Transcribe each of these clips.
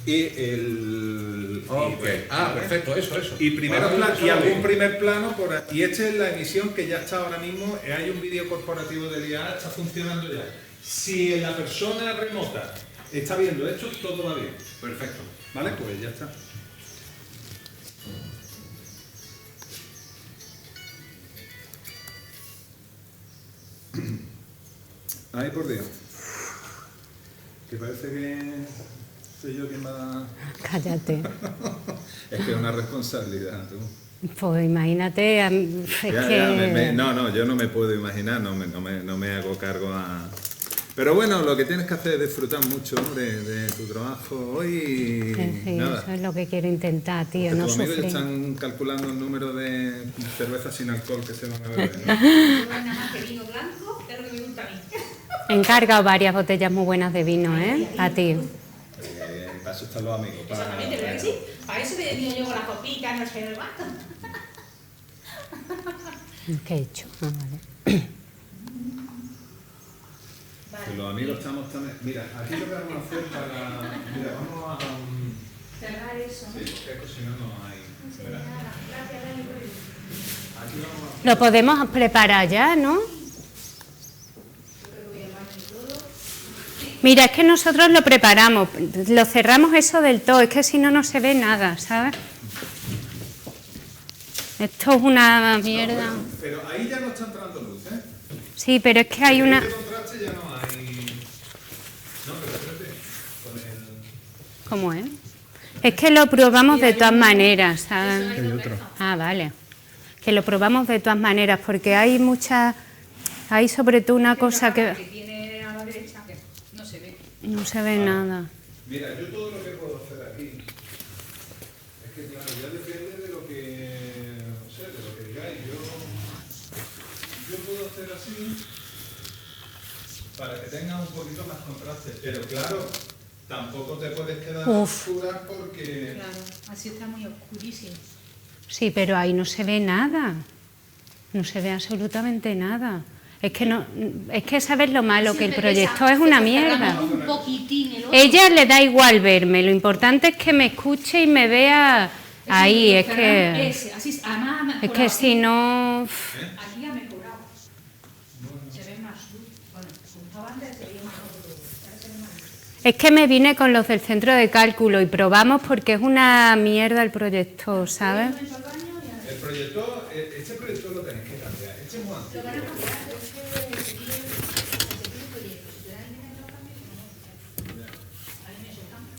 y el... perfecto, eso. Y primero y algún primer plano, y esta es la emisión que ya está ahora mismo, hay un vídeo corporativo del IA, está funcionando ya. Si la persona remota está viendo esto, todo va bien. Perfecto. ¿Vale? Pues ya está. Ay, por Dios. Que parece que soy yo quien va... Cállate. Es que es una responsabilidad, tú. Pues imagínate, No, yo no me puedo imaginar, no me hago cargo a... Pero bueno, lo que tienes que hacer es disfrutar mucho de tu trabajo hoy. Sí, Nada. eso es lo que quiero intentar, tío, no Tus amigos ya sufrir. están calculando el número de cervezas sin alcohol que se van a beber, ¿no? Nada más que vino blanco, es lo que me gusta a mí. He encargado varias botellas muy buenas de vino, a ti. Para eso están los amigos. Exactamente, ¿verdad que sí? Para eso me he venido yo con la copita, no sé, cuánto. ¿Qué he hecho? Vale. Que los amigos estamos también... Mira, aquí lo que vamos a hacer para... Mira, vamos a... Cerrar eso, ¿no? Sí, porque es que si no, no hay... Verá. Gracias, Dani. Aquí vamos a... Lo podemos preparar ya, ¿no? Mira, es que nosotros lo preparamos, lo cerramos eso del todo, es que si no, no se ve nada, ¿sabes? Esto es una mierda. No, pero ahí ya no está entrando luz, ¿eh? Sí, pero es que hay una... Este contraste ya no hay... No, pero espérate, con el... ¿Cómo es? Es que lo probamos de todas maneras, ¿sabes? Hay otro. Ah, vale. Que lo probamos de todas maneras, porque hay muchas... Hay sobre todo una cosa que... Tiene a la derecha que no se ve. No se ve nada. Mira, yo todo lo que puedo hacer aquí... Es que claro, ya depende de lo que... No sé, de lo que digáis. Yo puedo hacer así... Para que tenga un poquito más contraste. Pero claro, tampoco te puedes quedar oscura porque... Claro, así está muy oscurísimo. Sí, pero ahí no se ve nada. No se ve absolutamente nada. Es que no, es que sabes lo malo, que el proyector es una mierda. Un poquitín el otro. Ella le da igual verme, lo importante es que me escuche y me vea ahí, es que... Así, además ha mejorado. Es que si no... Aquí ha mejorado. Se ve más luz. Bueno, como estaba antes se veía más luz. Ahora se ve más luz. Es que me vine con los del centro de cálculo y probamos porque es una mierda el proyector, ¿sabes? El proyector, este proyector lo tenéis que cambiar. Este es muy antiguo.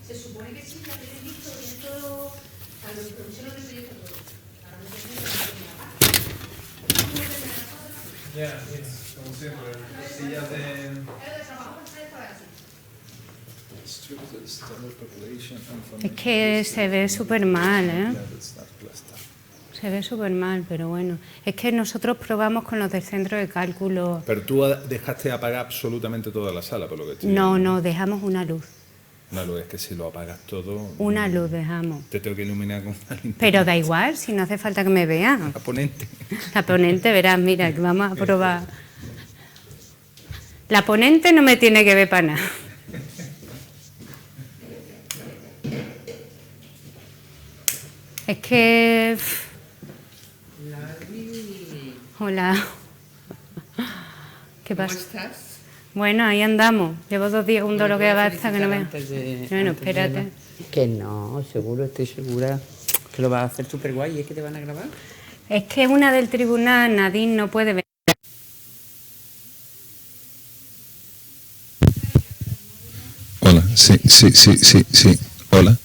Se supone que sí, ya tenéis visto dentro a los producciones del proyecto todo. Ahora no sé si Ya, como siempre, sillas de... Es que se ve súper mal, ¿eh? Se ve súper mal, pero bueno. Es que nosotros probamos con los del centro de cálculo. Pero tú dejaste apagar absolutamente toda la sala, por lo que estoy No, viendo. no, dejamos una luz. Una luz, es que si lo apagas todo... Una luz dejamos. Te tengo que iluminar con una linterna. Pero da igual, si no hace falta que me vean. La ponente. La ponente, verás, mira, que vamos a probar. La ponente no me tiene que ver para nada. Es que... Hola. ¿Qué pasa? ¿Cómo estás? Bueno, ahí andamos. Llevo 2 días con un dolor que avanza que no me... Bueno, espérate. Que no, seguro, estoy segura que lo vas a hacer súper guay. ¿Y es que te van a grabar? Es que una del tribunal, Nadine, no puede venir. Hola, sí. Hola.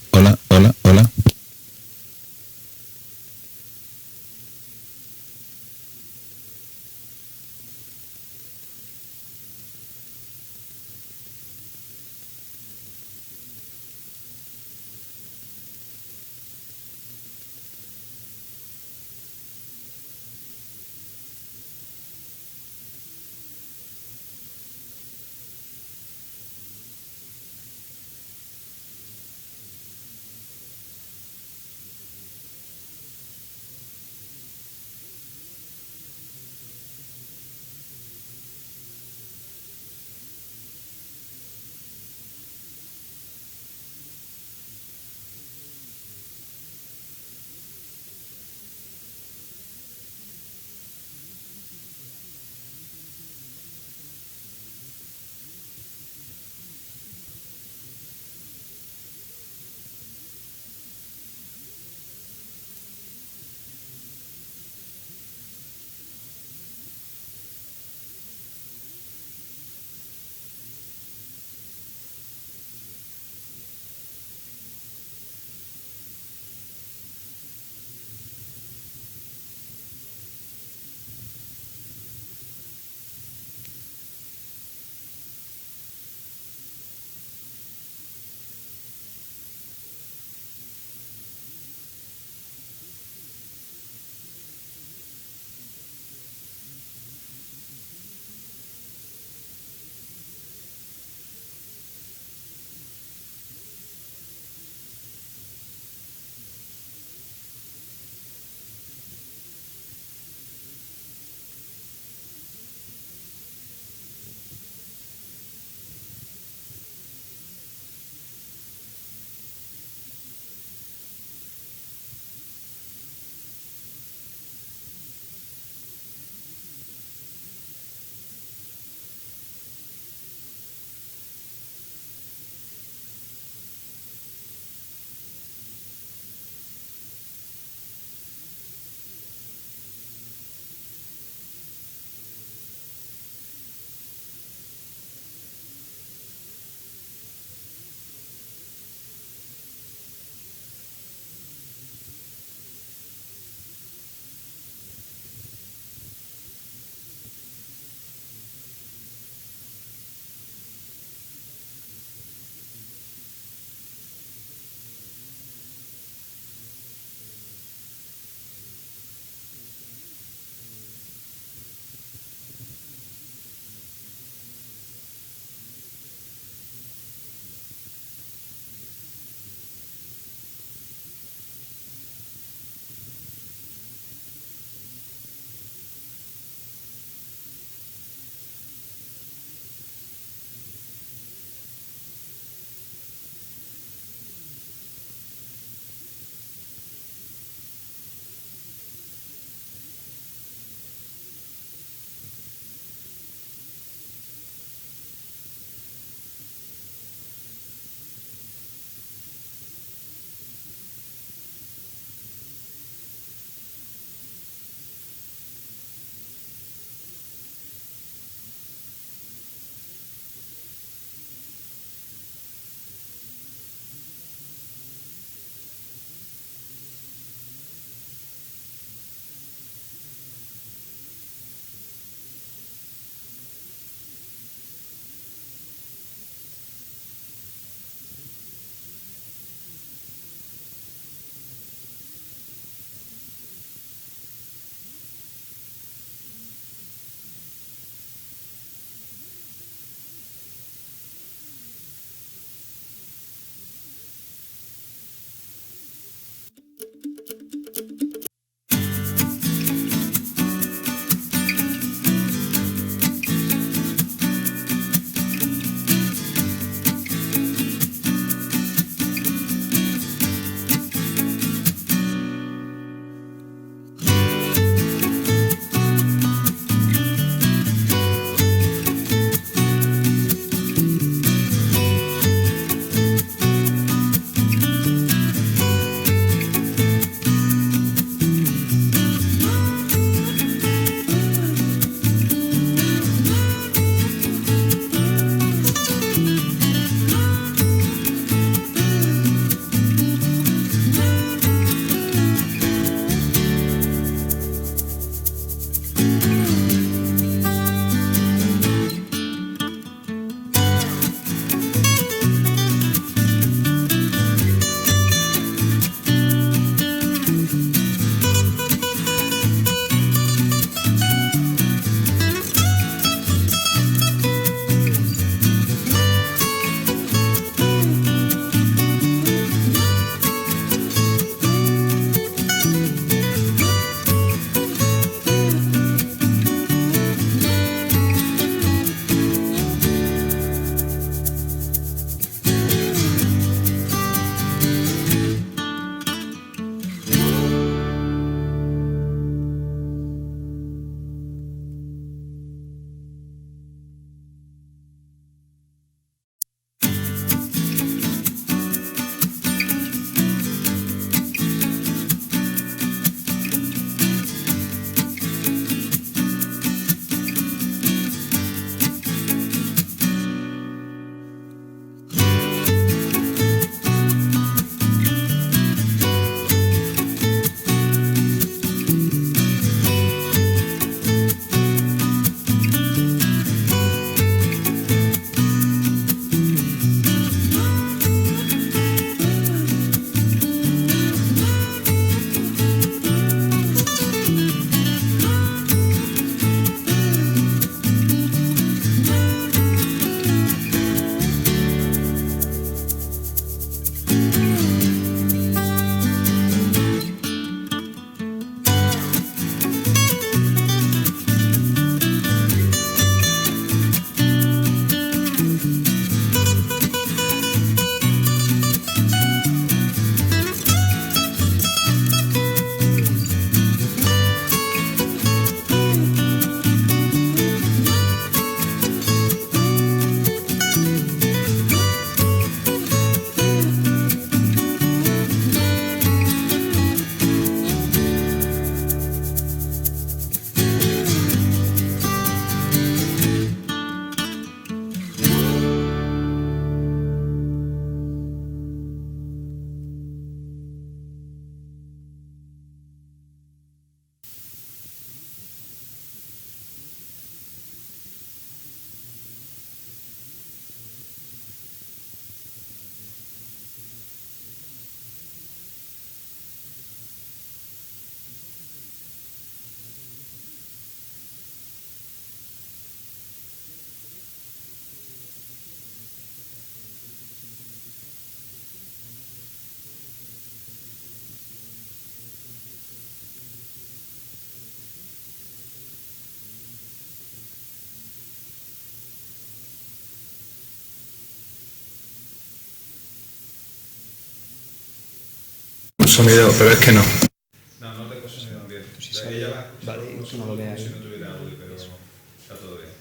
sonido, pero es que no. No, no tengo sonido ambiente. Sí, vale, eso no lo veas. Si no tuviera audio, pero está todo bien.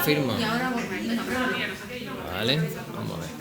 confirma. Vale, vamos a ver.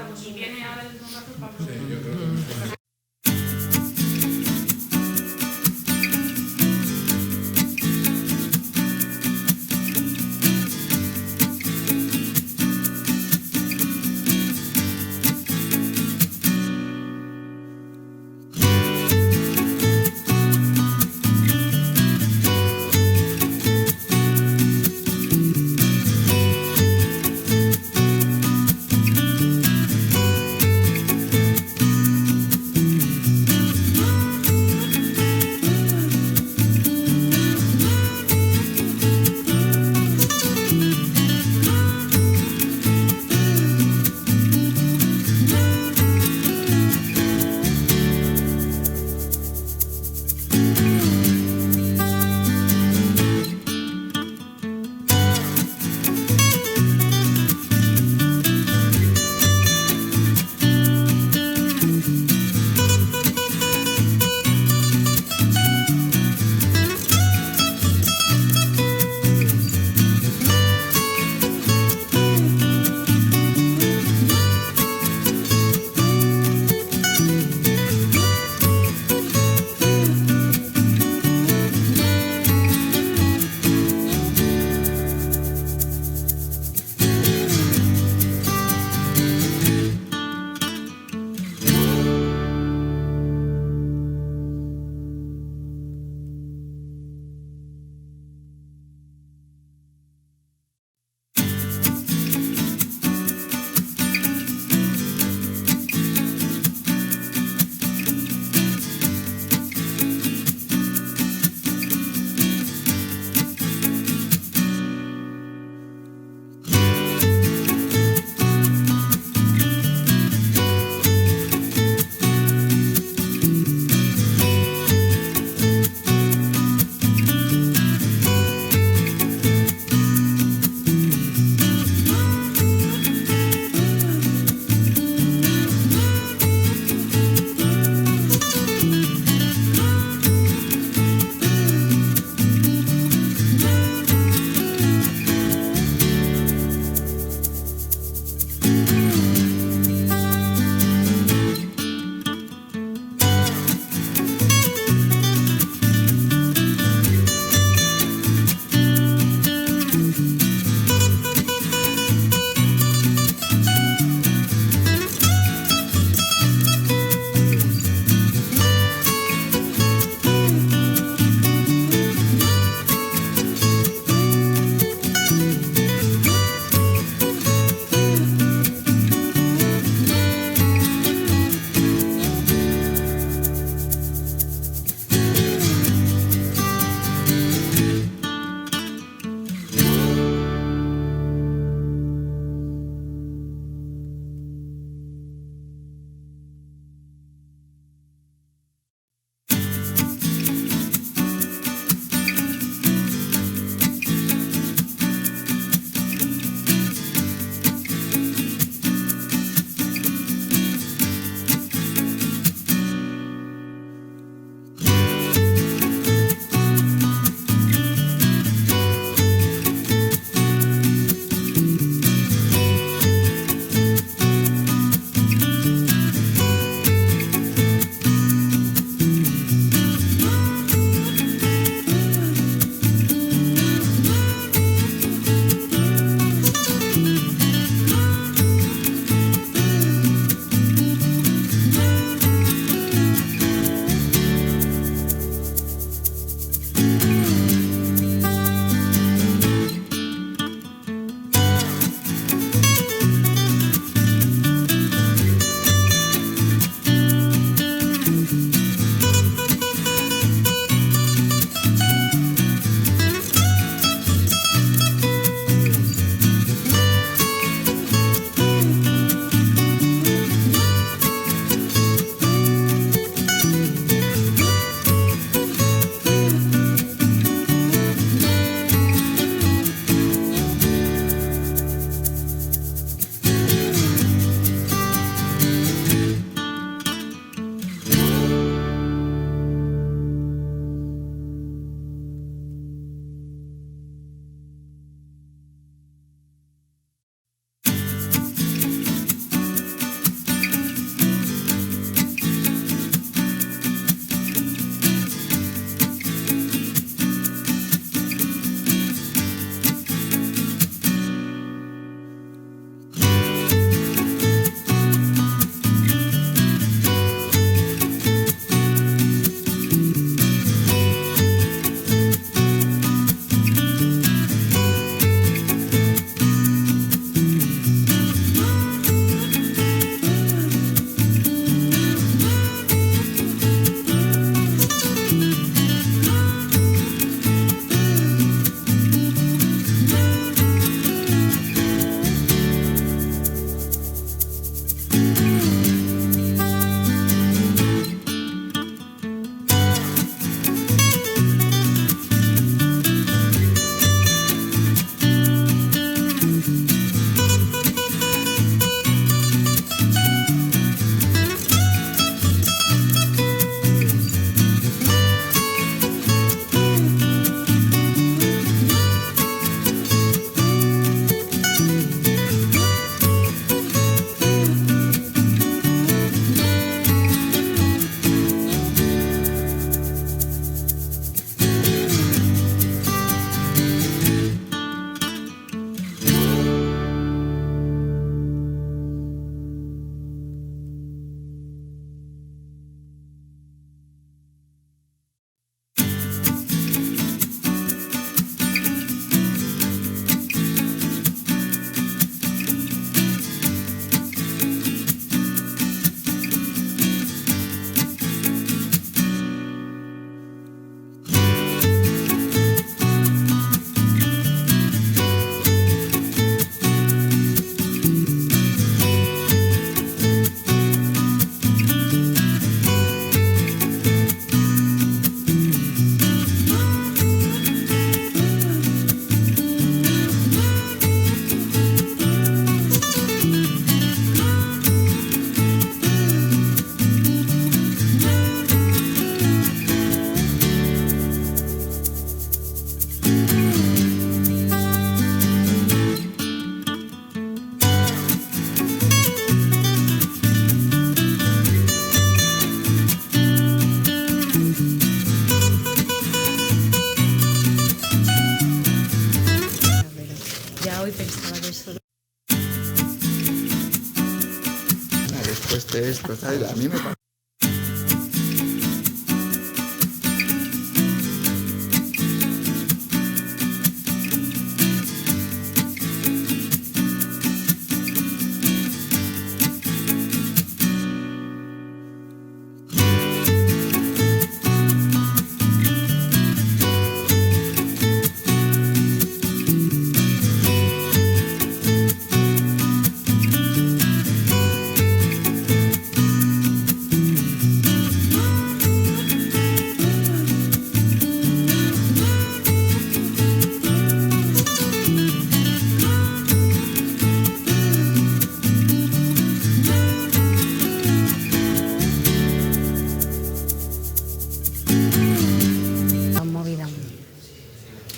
cueste esto, ¿sabes? A mí me parece...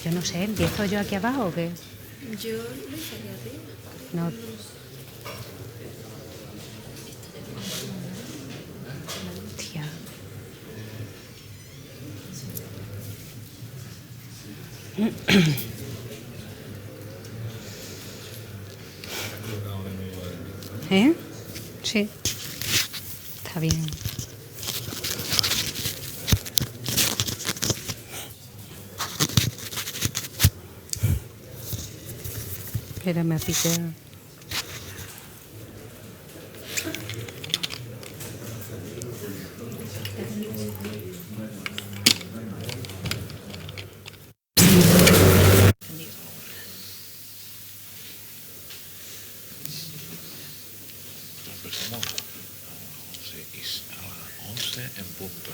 Yo no sé, ¿empiezo yo aquí abajo o qué? Yo lo hice aquí arriba. No. Tía. ¿Eh? Sí. Está bien. Espera, me ha picado. Empezamos a las 11 en punto.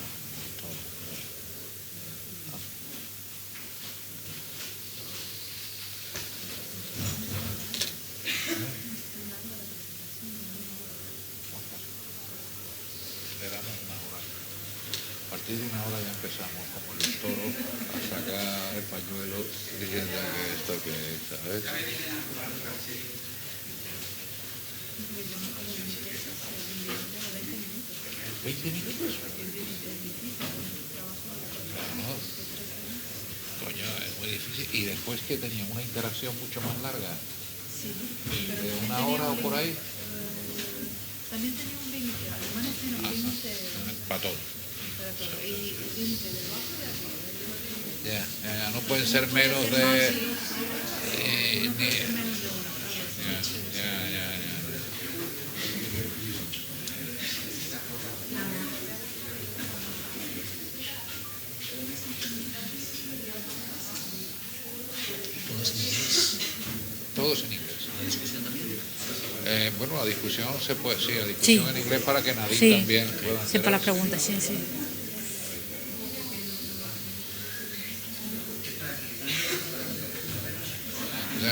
A partir de una hora ya empezamos como el toro a sacar el pañuelo diciendo que esto que es, ¿sabes? 20 minutos. No, coño, es muy difícil. Y después que tenía una interacción mucho más larga, de una hora o por ahí. También tenía un límite, alemanes tienen un límite Para todo. para todo. Y un límite debajo de aquí. Ya, no pueden ser menos de... Ya. Todos en inglés. ¿La discusión también? Bueno, la discusión se puede, sí, la discusión en inglés para que Nadine también pueda Sí, para las preguntas, sí.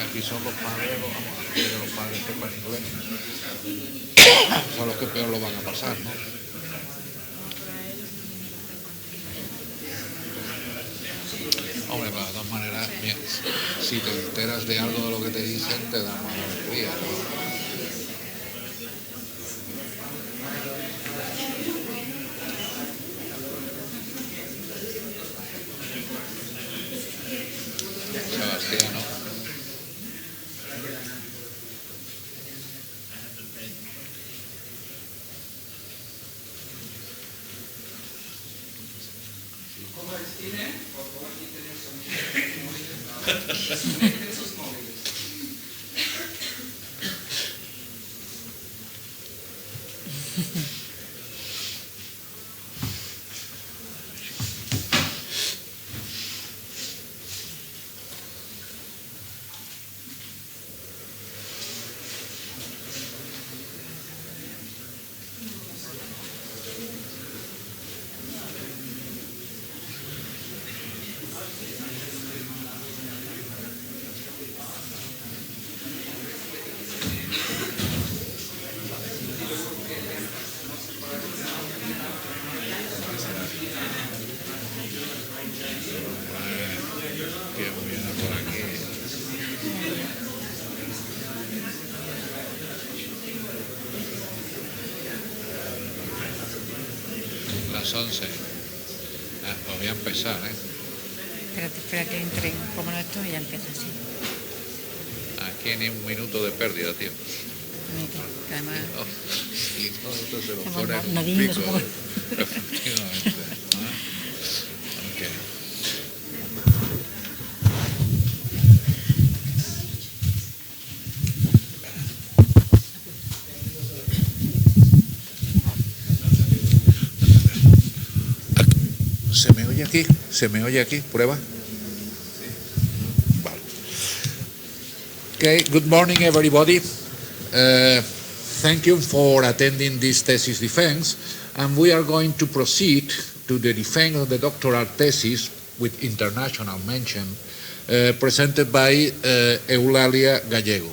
Aquí son los padres, que los padres sepan inglés. Son los que peor lo van a pasar, ¿no? Hombre, pero de todas maneras, si te enteras de algo de lo que te dicen, te da más alegría, ¿no? Sebastiano. Como el cine, por favor, aquí tenemos esos móviles. Las 11. Pues voy a empezar, ¿eh? Espera que entren. Como no estoy, ya empieza así. Aquí ni un minuto de pérdida, tío. Que además... y todo esto se lo Se pone manda en un nadie, pico. supongo. Efectivamente. ¿Ah? Okay. ¿Se me oye aquí? ¿Se me oye aquí? ¿Prueba? Vale. Okay, good morning everybody. Thank you for attending this thesis defense, and we are going to proceed to the defense of the doctoral thesis with international mention presented by Eulalia Gallego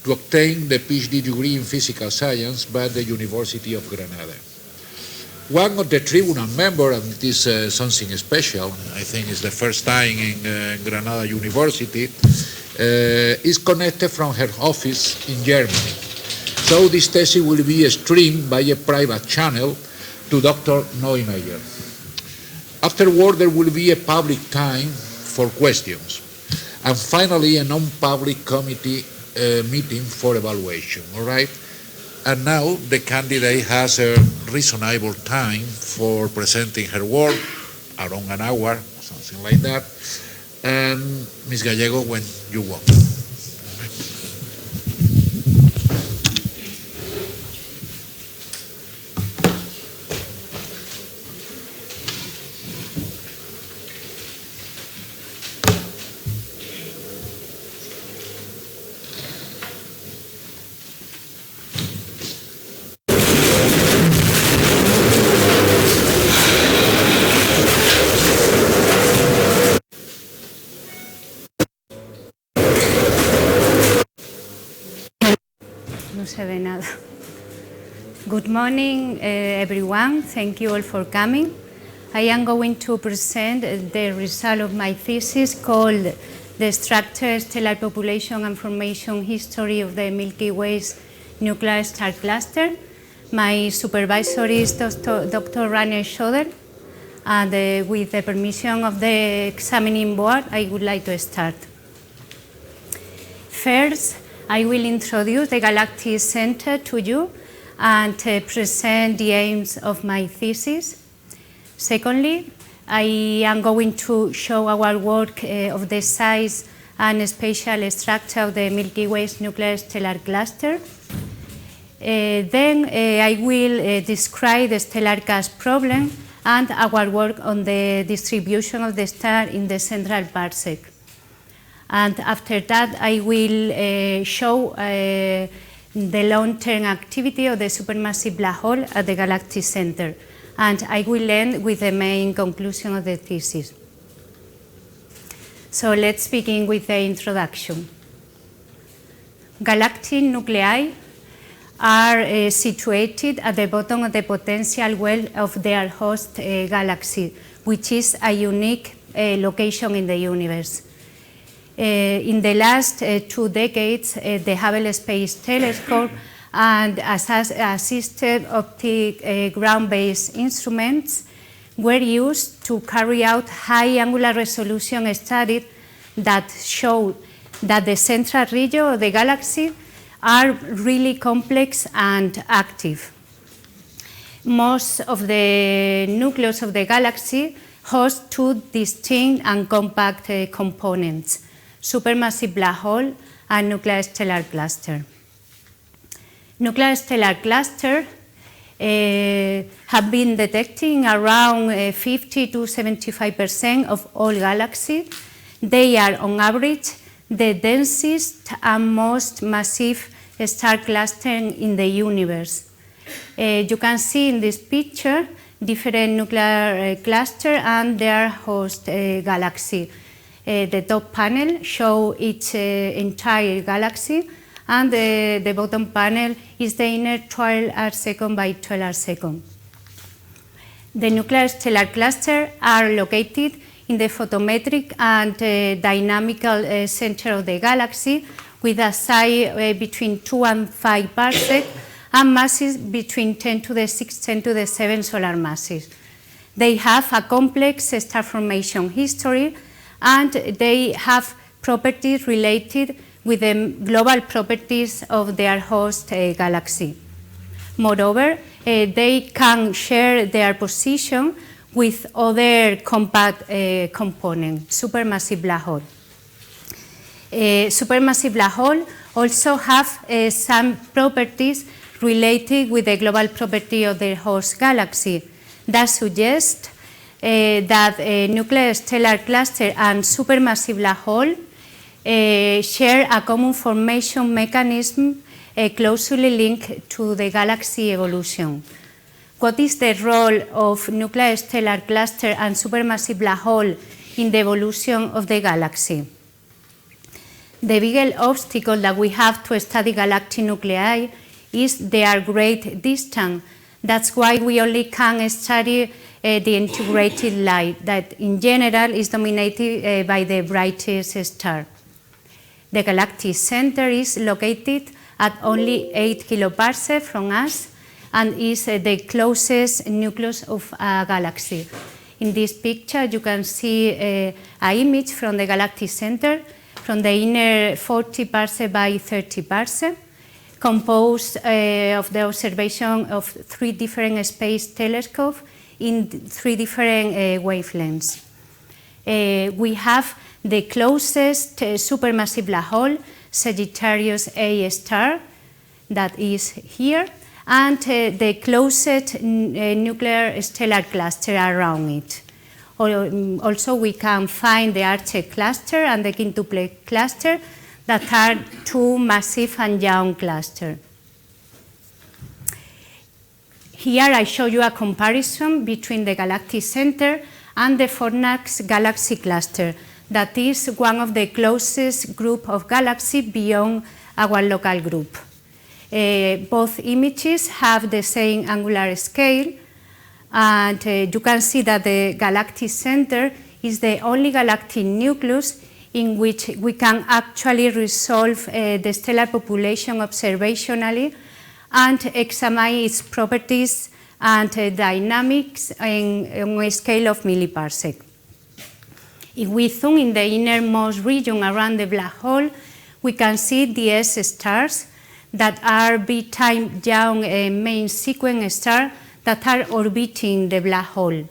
to obtain the PhD degree in physical science by the University of Granada. One of the tribunal members, and this is something special, I think it's the first time in Granada University, is connected from her office in Germany. So this thesis will be streamed by a private channel to Dr. Neumeyer. Afterward, there will be a public time for questions. And finally, a non-public committee meeting for evaluation, all right? And now the candidate has a reasonable time for presenting her work, around an hour, something like that. And Ms. Gallego, when you want. No se ve nada. Good morning, everyone. Thank you all for coming. I am going to present the result of my thesis called The Structure, Stellar Population and Formation History of the Milky Way's Nuclear Star Cluster. My supervisor is Dr. Rainer Schoder, and with the permission of the examining board, I would like to start. First, I will introduce the Galactic Center to you and present the aims of my thesis. Secondly, I am going to show our work of the size and spatial structure of the Milky Way's nuclear stellar cluster. Then I will describe the stellar gas problem and our work on the distribution of the star in the central parsec. And after that, I will show the long-term activity of the supermassive black hole at the Galactic Center. And I will end with the main conclusion of the thesis. So let's begin with the introduction. Galactic nuclei are situated at the bottom of the potential well of their host galaxy, which is a unique location in the universe. In the last 2 decades, the Hubble Space Telescope and assisted optic ground-based instruments were used to carry out high angular resolution studies that showed that the central region of the galaxy are really complex and active. Most of the nucleus of the galaxy hosts 2 distinct and compact components: supermassive black hole and nuclear stellar cluster. Nuclear stellar cluster have been detected in around 50 to 75% of all galaxies. They are, on average, the densest and most massive star cluster in the universe. You can see in this picture different nuclear clusters and their host galaxy. The top panel shows its entire galaxy, and the bottom panel is the inner 12 arc-second by 12 arc-second. The nuclear stellar clusters are located in the photometric and dynamical center of the galaxy, with a size between 2 and 5 parsec and masses between 10 to the 6, 10 to the 7 solar masses. They have a complex star formation history, and they have properties related with the global properties of their host galaxy. Moreover, they can share their position with other compact components, supermassive black hole. Supermassive black hole also have some properties related with the global property of the host galaxy that suggest that nuclear stellar cluster and supermassive black hole share a common formation mechanism closely linked to the galaxy evolution. What is the role of nuclear stellar cluster and supermassive black hole in the evolution of the galaxy? The biggest obstacle that we have to study galactic nuclei is their great distance. That's why we only can study the integrated light that in general is dominated by the brightest star. The galactic center is located at only 8 kiloparsecs from us and is the closest nucleus of a galaxy. In this picture you can see an image from the galactic center from the inner 40 parsec by 30 parsec, composed of the observation of 3 different space telescopes in 3 different wavelengths. We have the closest supermassive black hole, Sagittarius A star, that is here, and the closest nuclear stellar cluster around it. Also, we can find the Archer cluster and the quintuple cluster that are 2 massive and young clusters. Here I show you a comparison between the galactic center and the Fornix galaxy cluster, that is one of the closest group of galaxies beyond our local group. Both images have the same angular scale, and you can see that the galactic center is the only galactic nucleus in which we can actually resolve the stellar population observationally and examine its properties and dynamics on a scale of milliparsec. If we zoom in the innermost region around the black hole, we can see the S stars that are big-time young main sequence stars that are orbiting the black hole.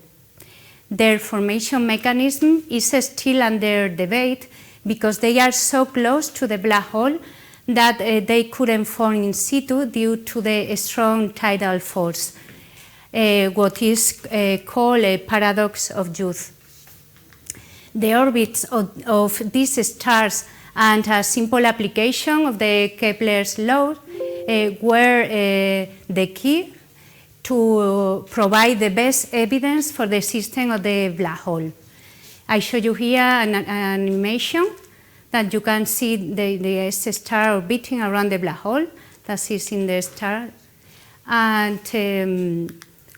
Their formation mechanism is still under debate because they are so close to the black hole that they couldn't form in situ due to the strong tidal force, what is called a paradox of youth. The orbits of these stars and a simple application of the Kepler's law were the key to provide the best evidence for the system of the black hole. I show you here an animation that you can see the S star orbiting around the black hole, that is in the star, and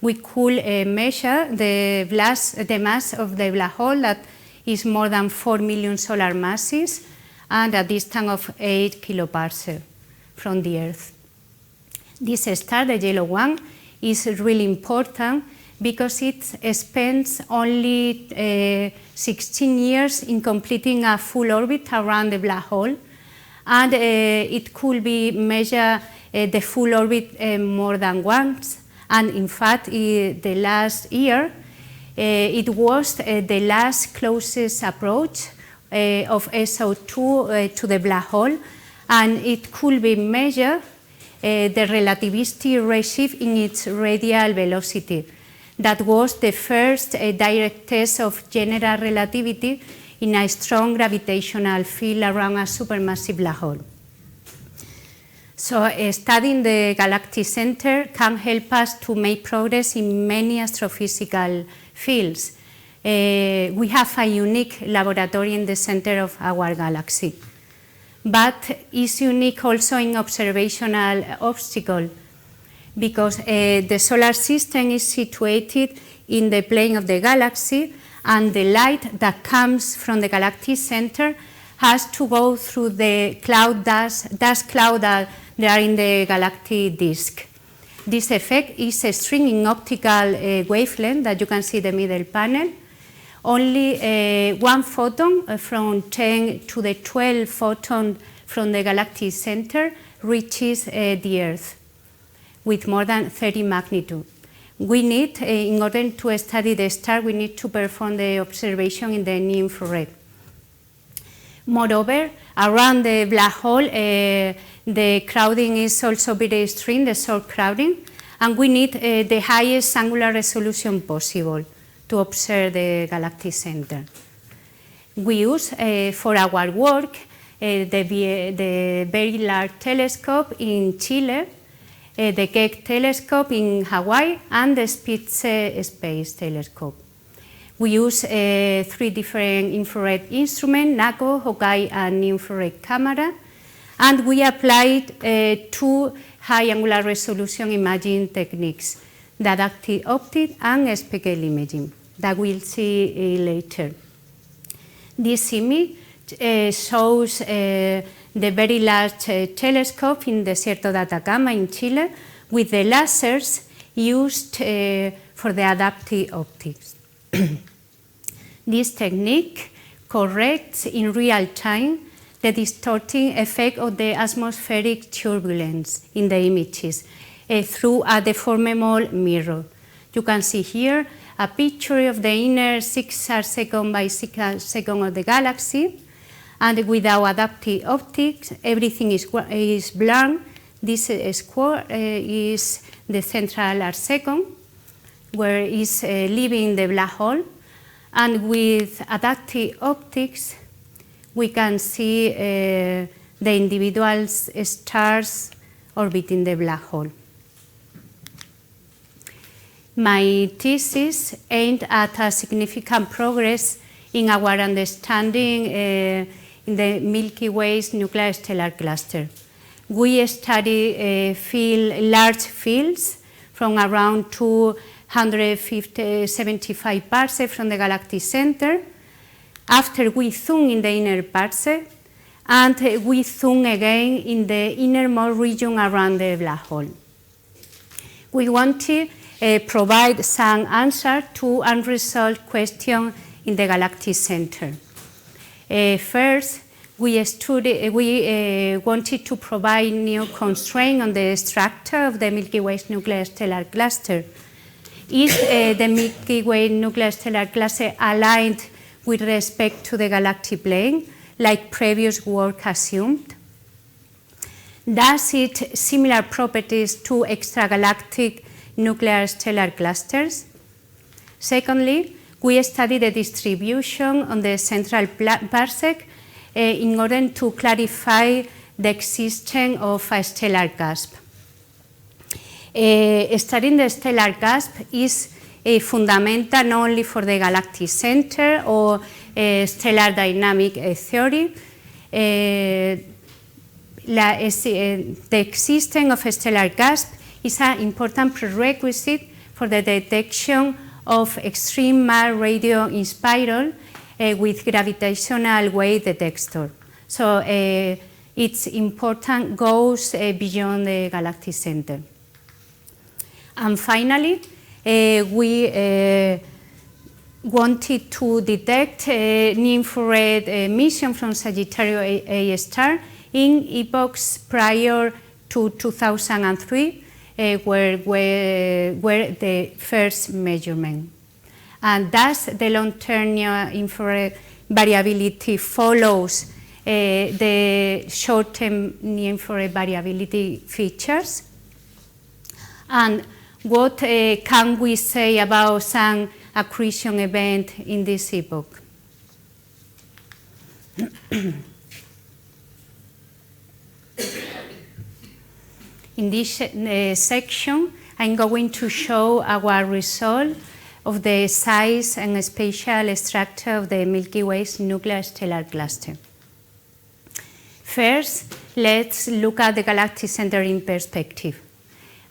we could measure the mass of the black hole that is more than 4 million solar masses and a distance of 8 kiloparsecs from the Earth. This star, the yellow one, is really important because it spends only 16 years in completing a full orbit around the black hole, and it could be measured the full orbit more than once, and in fact the last year it was the last closest approach of SO2 to the black hole, and it could be measured the relativistic redshift in its radial velocity. That was the first direct test of general relativity in a strong gravitational field around a supermassive black hole. So studying the galactic center can help us to make progress in many astrophysical fields. We have a unique laboratory in the center of our galaxy, but it's unique also in observational obstacle, because the solar system is situated in the plane of the galaxy, and the light that comes from the galactic center has to go through the dust cloud that they are in the galactic disk. This effect is a stringing optical wavelength that you can see in the middle panel. Only 1 photon from 10 to the 12 photon from the galactic center reaches the Earth. with more than 30 magnitude. We need, in order to study the star, we need to perform the observation in the near infrared. Moreover, around the black hole, the crowding is also very extreme, the source crowding, and we need the highest angular resolution possible to observe the galactic center. We use, for our work, the Very Large Telescope in Chile, the Keck Telescope in Hawaii, and the Spitze Space Telescope. We use 3 different infrared instruments, NACO, Hawkeye, and infrared camera, and we applied 2 high angular resolution imaging techniques, the adaptive optics and spectral imaging, that we'll see later. This image shows the Very Large Telescope in the Desierto de Atacama in Chile with the lasers used for the adaptive optics. This technique corrects in real time the distorting effect of the atmospheric turbulence in the images through a deformable mirror. You can see here a picture of the inner 6 arc-second by 6 arc-second of the galaxy, and without adaptive optics, everything is blurred. This square is the central arc-second, where it's leaving the black hole, and with adaptive optics, we can see the individual stars orbiting the black hole. My thesis aimed at a significant progress in our understanding in the Milky Way's nuclear stellar cluster. We study large fields from around 275 parsecs from the galactic center. After we zoom in the inner parsec, and we zoom again in the innermost region around the black hole. We want to provide some answer to unresolved questions in the galactic center. First, we wanted to provide new constraints on the structure of the Milky Way's nuclear stellar cluster. Is the Milky Way nuclear stellar cluster aligned with respect to the galactic plane, like previous work assumed? Does it similar properties to extragalactic nuclear stellar clusters? Secondly, we study the distribution on the central parsec in order to clarify the existence of a stellar cusp. Studying the stellar cusp is fundamental not only for the galactic center or stellar dynamic theory. The existence of a stellar cusp is an important prerequisite for the detection of extreme mass radio in spiral with gravitational wave detector. So its importance goes beyond the galactic center. And finally, we wanted to detect near-infrared emission from Sagittarius A star in epochs prior to 2003, where the first measurement. And thus, the long-term near-infrared variability follows the short-term near-infrared variability features. And what can we say about some accretion event in this epoch? In this section, I'm going to show our result of the size and spatial structure of the Milky Way's nuclear stellar cluster. First, let's look at the galactic center in perspective.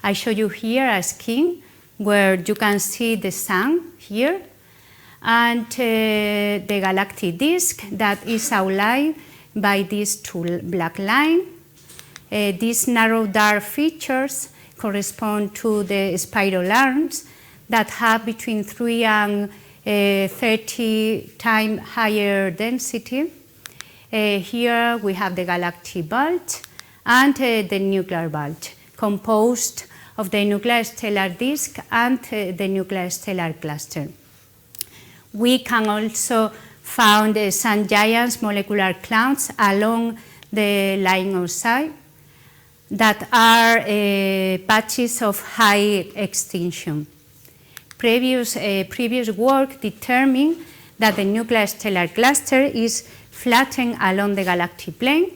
I show you here a scheme where you can see the sun here and the galactic disk that is outlined by these 2 black lines. These narrow dark features correspond to the spiral arms that have between 3 and 30 times higher density. Here we have the galactic bulge and the nuclear bulge, composed of the nuclear stellar disk and the nuclear stellar cluster. We can also find some giant molecular clouds along the line of sight that are patches of high extinction. Previous work determined that the nuclear stellar cluster is flattened along the galactic plane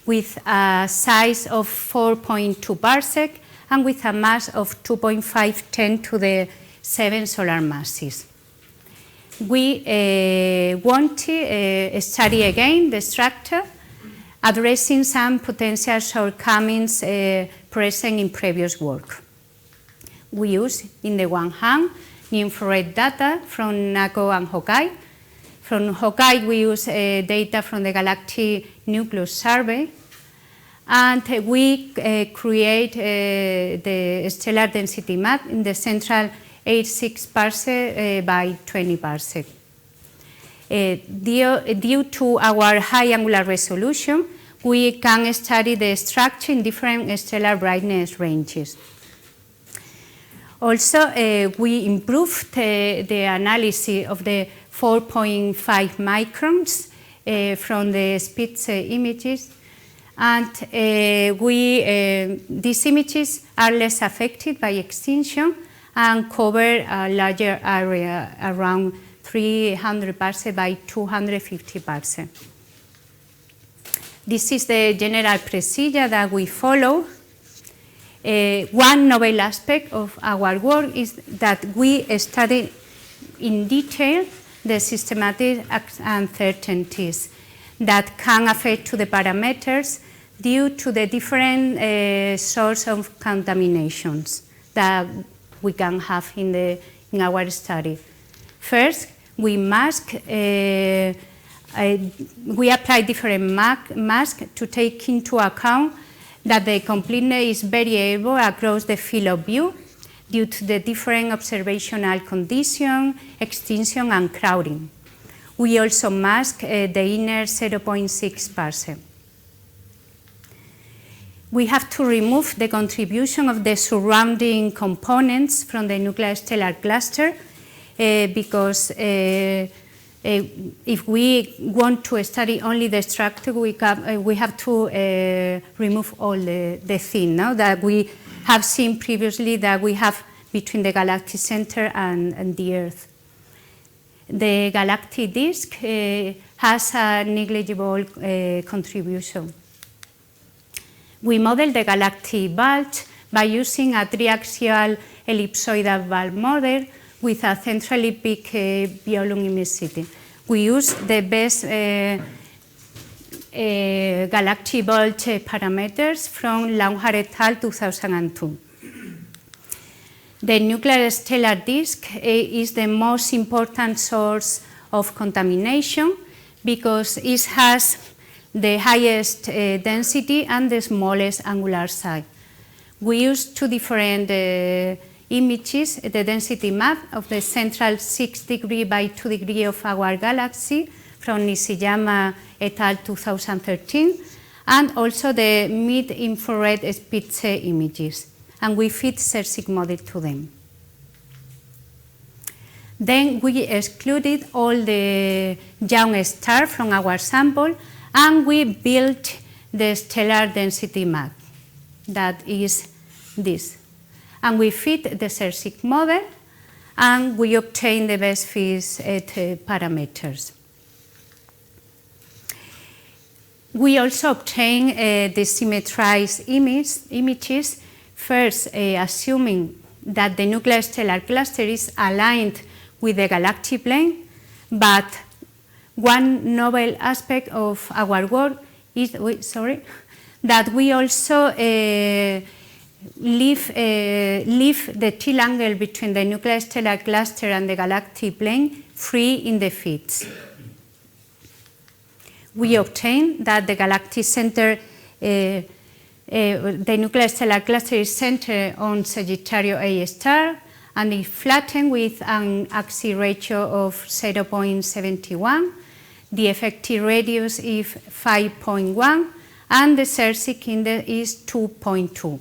with a size of 4.2 parsec and with a mass of 2.510 to the 7 solar masses. We want to study again the structure, addressing some potential shortcomings present in previous work. We use, in the one hand, infrared data from NACO and Hawkeye. From Hawkeye, we use data from the Galactic Nucleus Survey, and we create the stellar density map in the central 86 parsec by 20 parsec. Due to our high angular resolution, we can study the structure in different stellar brightness ranges. Also, we improved the analysis of the 4.5 microns from the Spitze images, and these images are less affected by extinction and cover a larger area, around 300 parsec by 250 parsec. This is the general procedure that we follow. One novel aspect of our work is that we study in detail the systematic uncertainties that can affect to the parameters due to the different source of contaminations that we can have in our study. First, we mask. We apply different masks to take into account that the completeness is variable across the field of view due to the different observational conditions, extinction, and crowding. We also mask the inner 0.6 parsec. We have to remove the contribution of the surrounding components from the nuclear stellar cluster because if we want to study only the structure, we have to remove all the thing that we have seen previously that we have between the galactic center and the Earth. The galactic disk has a negligible contribution. We model the galactic bulge by using a triaxial ellipsoidal bulge model with a centrally peak bioluminosity. We use the best galactic bulge parameters from Launhar et al. 2002. The nuclear stellar disk is the most important source of contamination because it has the highest density and the smallest angular size. We use two different images, the density map of the central 6 degree by 2 degree of our galaxy from Nishiyama et al. 2013, and also the mid-infrared Spitze images, and we fit CERSIC model to them. Then we excluded all the young stars from our sample, and we built the stellar density map, that is this. And we fit the CERSIC model, and we obtain the best fit parameters. We also obtain the symmetrized images, first assuming that the nuclear stellar cluster is aligned with the galactic plane, but one novel aspect of our work is that we also leave the Thiele angle between the nuclear stellar cluster and the galactic plane free in the fits. We obtain that the galactic center, the nuclear stellar cluster is centered on Sagittarius A star and is flattened with an axis ratio of 0.71. The effective radius is 5.1 and the CERSIC index is 2.2.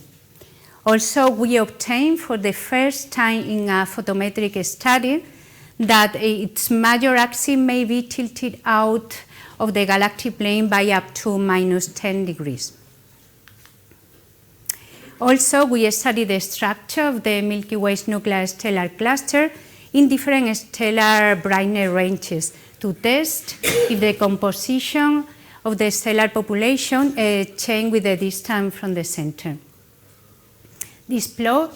Also, we obtained for the first time in a photometric study that its major axis may be tilted out of the galactic plane by up to -10 degrees. Also, we studied the structure of the Milky Way's nuclear stellar cluster in different stellar brightness ranges to test if the composition of the stellar population changed with the distance from the center. This plot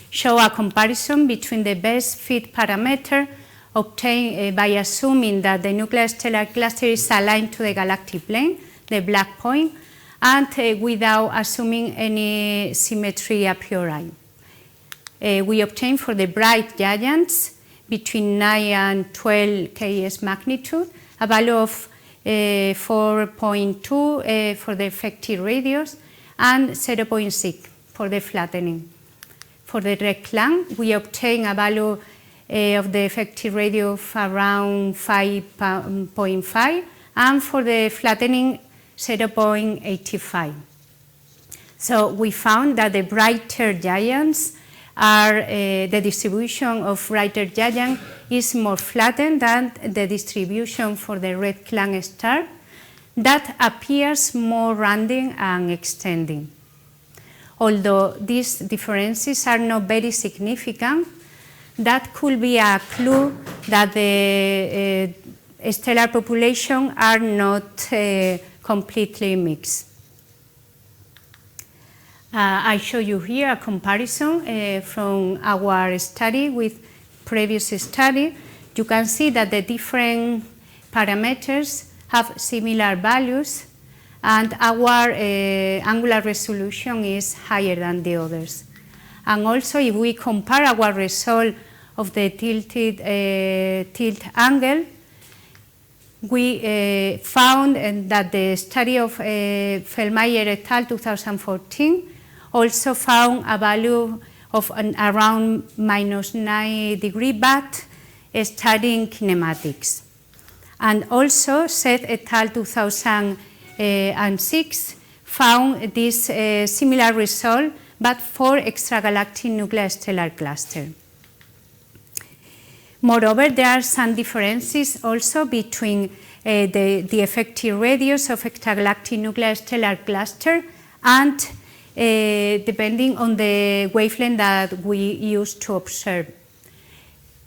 shows a comparison between the best fit parameter obtained by assuming that the nuclear stellar cluster is aligned to the galactic plane, the black point, and without assuming any symmetry a priori. We obtained for the bright giants between 9 and 12 KS magnitude a value of 4.2 for the effective radius and 0.6 for the flattening. For the red clan, we obtained a value of the effective radius of around 5.5 and for the flattening 0.85. So we found that the brighter giants are the distribution of brighter giants is more flattened than the distribution for the red clan star that appears more rounding and extending. Although these differences are not very significant, that could be a clue that the stellar population are not completely mixed. I show you here a comparison from our study with previous study. You can see that the different parameters have similar values, and our angular resolution is higher than the others. And also, if we compare our result of the tilt angle, we found that the study of Feldmayer et al. 2014 also found a value of around -9 degrees, but studying kinematics. And also, Seth et al. 2006 found this similar result, but for extragalactic nuclear stellar cluster. Moreover, there are some differences also between the effective radius of extragalactic nuclear stellar cluster and depending on the wavelength that we use to observe.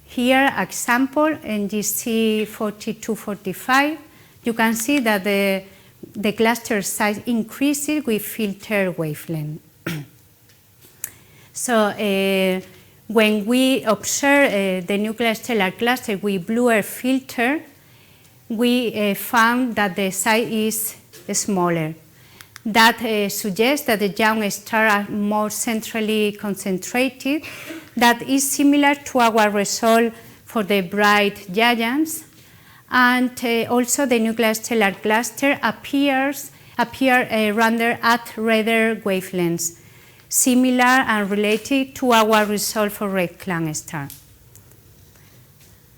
Here, example, NGC 4245, you can see that the cluster size increases with filtered wavelength. So, when we observe the nuclear stellar cluster with bluer filter, we found that the size is smaller. That suggests that the young stars are more centrally concentrated. That is similar to our result for the bright giants. And also the nuclear stellar cluster appear rather at redder wavelengths, similar and related to our result for red clan star.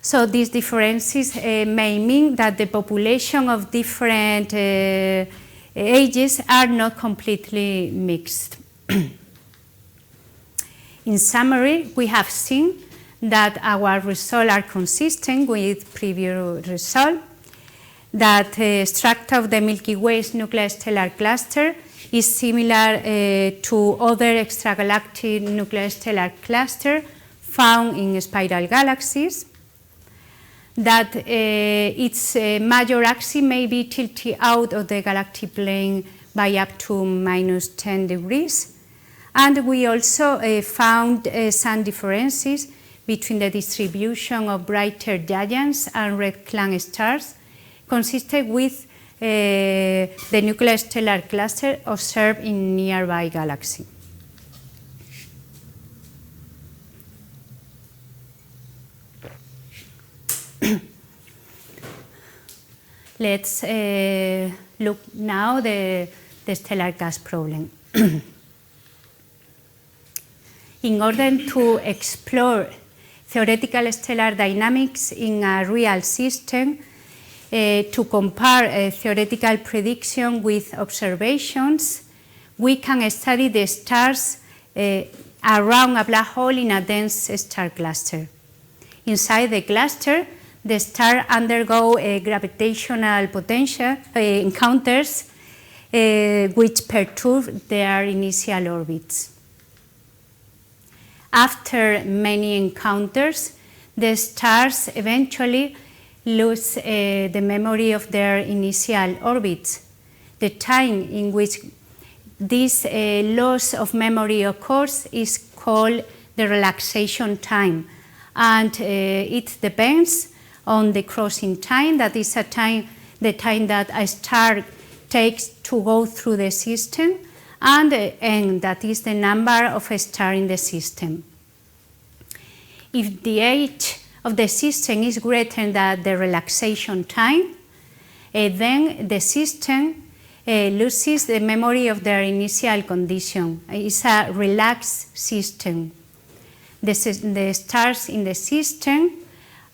So these differences may mean that the population of different ages are not completely mixed. In summary, we have seen that our results are consistent with previous results, that the structure of the Milky Way's nuclear stellar cluster is similar to other extragalactic nuclear stellar clusters found in spiral galaxies, that its major axis may be tilted out of the galactic plane by up to -10 degrees. And we also found some differences between the distribution of brighter giants and red clan stars, consistent with the nuclear stellar cluster observed in nearby galaxy. Let's look now the stellar gas problem. In order to explore theoretical stellar dynamics in a real system, to compare theoretical prediction with observations, we can study the stars around a black hole in a dense star cluster. Inside the cluster, the star undergo gravitational potential encounters which perturb their initial orbits. After many encounters, the stars eventually lose the memory of their initial orbits. The time in which this loss of memory occurs is called the relaxation time, and it depends on the crossing time, that is the time that a star takes to go through the system, and n, that is the number of stars in the system. If the age of the system is greater than the relaxation time, then the system loses the memory of their initial condition. It's a relaxed system. The stars in the system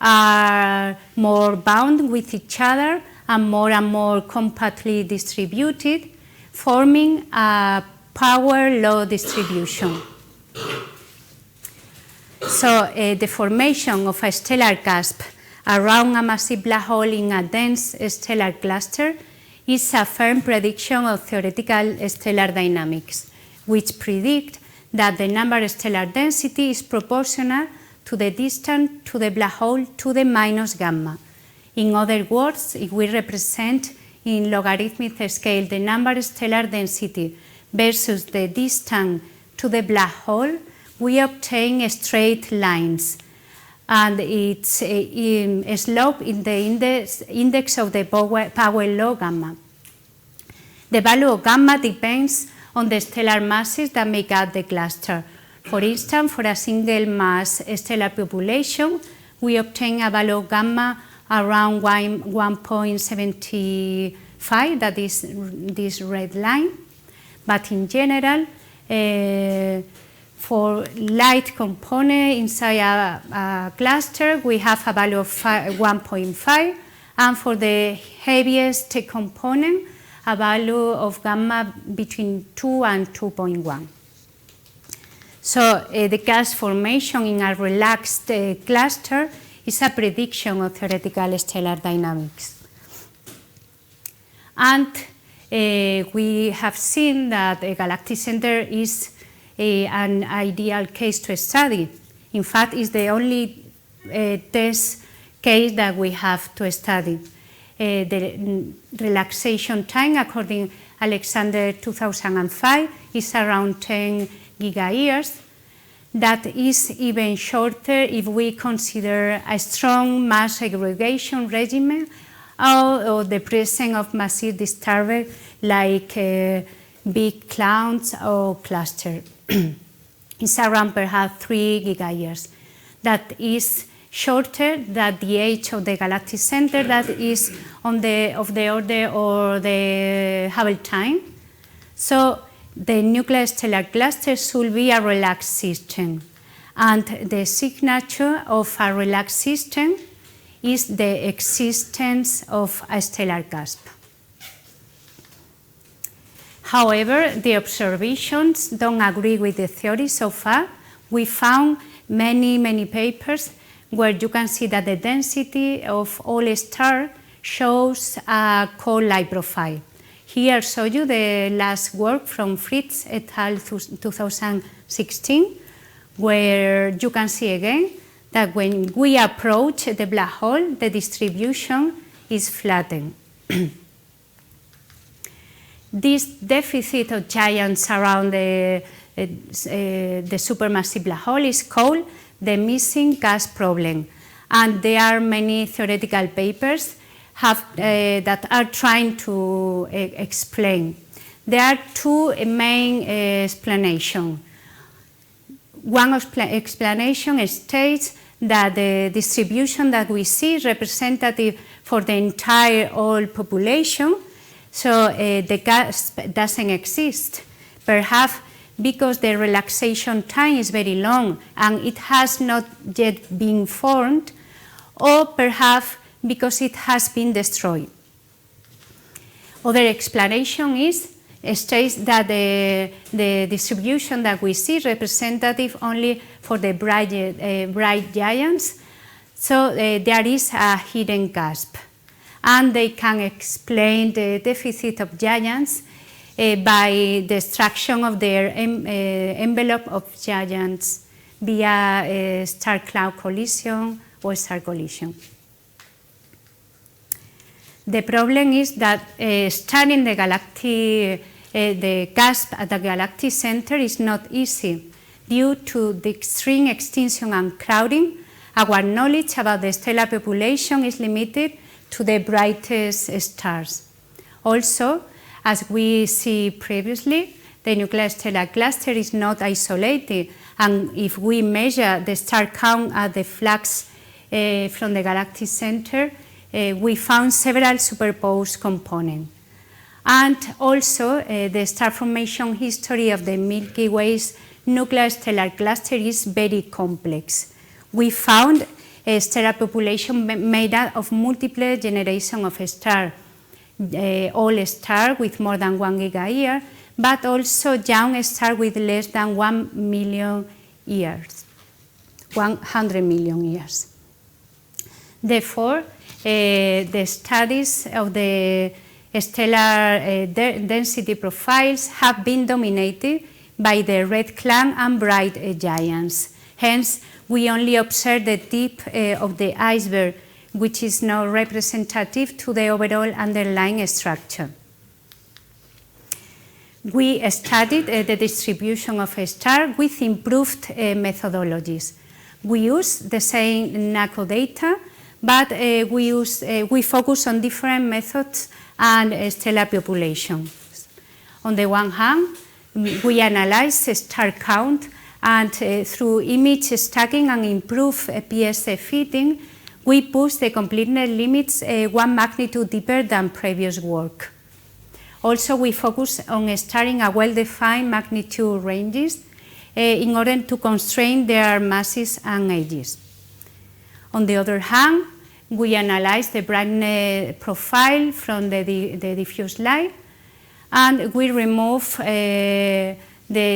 are more bound with each other and more compactly distributed, forming a power law distribution. So the formation of a stellar cusp around a massive black hole in a dense stellar cluster is a firm prediction of theoretical stellar dynamics, which predict that the number stellar density is proportional to the distance to the black hole to the minus gamma. In other words, if we represent in logarithmic scale the number stellar density versus the distance to the black hole, we obtain straight lines, and its slope in the index of the power law gamma. The value of gamma depends on the stellar masses that make up the cluster. For instance, for a single mass stellar population, we obtain a value of gamma around 1.75, that is this red line. But in general, for light component inside a cluster, we have a value of 1.5, and for the heaviest component, a value of gamma between 2 and 2.1. So the gas formation in a relaxed cluster is a prediction of theoretical stellar dynamics. And we have seen that a galactic center is an ideal case to study. In fact, it's the only test case that we have to study. The relaxation time, according Alexander 2005, is around 10 gigayears. That is even shorter if we consider a strong mass segregation regimen or the presence of massive disturbance like big clouds or clusters. It's around perhaps 3 gigayears. That is shorter than the age of the galactic center, that is of the order or the Hubble time. So the nuclear stellar cluster should be a relaxed system, and the signature of a relaxed system is the existence of a stellar cusp. However, the observations don't agree with the theory so far. We found many papers where you can see that the density of all stars shows a cold-like profile. Here I show you the last work from Fritz et al. 2016, where you can see again that when we approach the black hole, the distribution is flattened. This deficit of giants around the supermassive black hole is called the missing gas problem, and there are many theoretical papers that are trying to explain. There are two main explanations. One explanation states that the distribution that we see is representative for the entire all population, so the gas doesn't exist. Perhaps because the relaxation time is very long and it has not yet been formed, or perhaps because it has been destroyed. Other explanation is states that the distribution that we see is representative only for the bright giants. So there is a hidden gasp. And they can explain the deficit of giants by the extraction of their envelope of giants via star-cloud collision or star collision. The problem is that studying the galactic, the gasp at the galactic center is not easy. Due to the extreme extinction and crowding, our knowledge about the stellar population is limited to the brightest stars. Also, as we see previously, the nuclear stellar cluster is not isolated, and if we measure the star count at the flux from the galactic center, we found several superposed components. And also, the star formation history of the Milky Way's nuclear stellar cluster is very complex. We found a stellar population made up of multiple generations of stars, all stars with more than 1 gigayear, but also young stars with less than 1 million years, 100 million years. Therefore, the studies of the stellar density profiles have been dominated by the red clan and bright giants. Hence, we only observe the tip of the iceberg, which is not representative to the overall underlying structure. We studied the distribution of stars with improved methodologies. We use the same NACO data, but we focus on different methods and stellar populations. On the one hand, we analyze star count, and through image stacking and improved PSA fitting, we push the completeness limits 1 magnitude deeper than previous work. Also, we focus on starting a well-defined magnitude ranges in order to constrain their masses and ages. On the other hand, we analyze the brightness profile from the diffuse light, and we remove the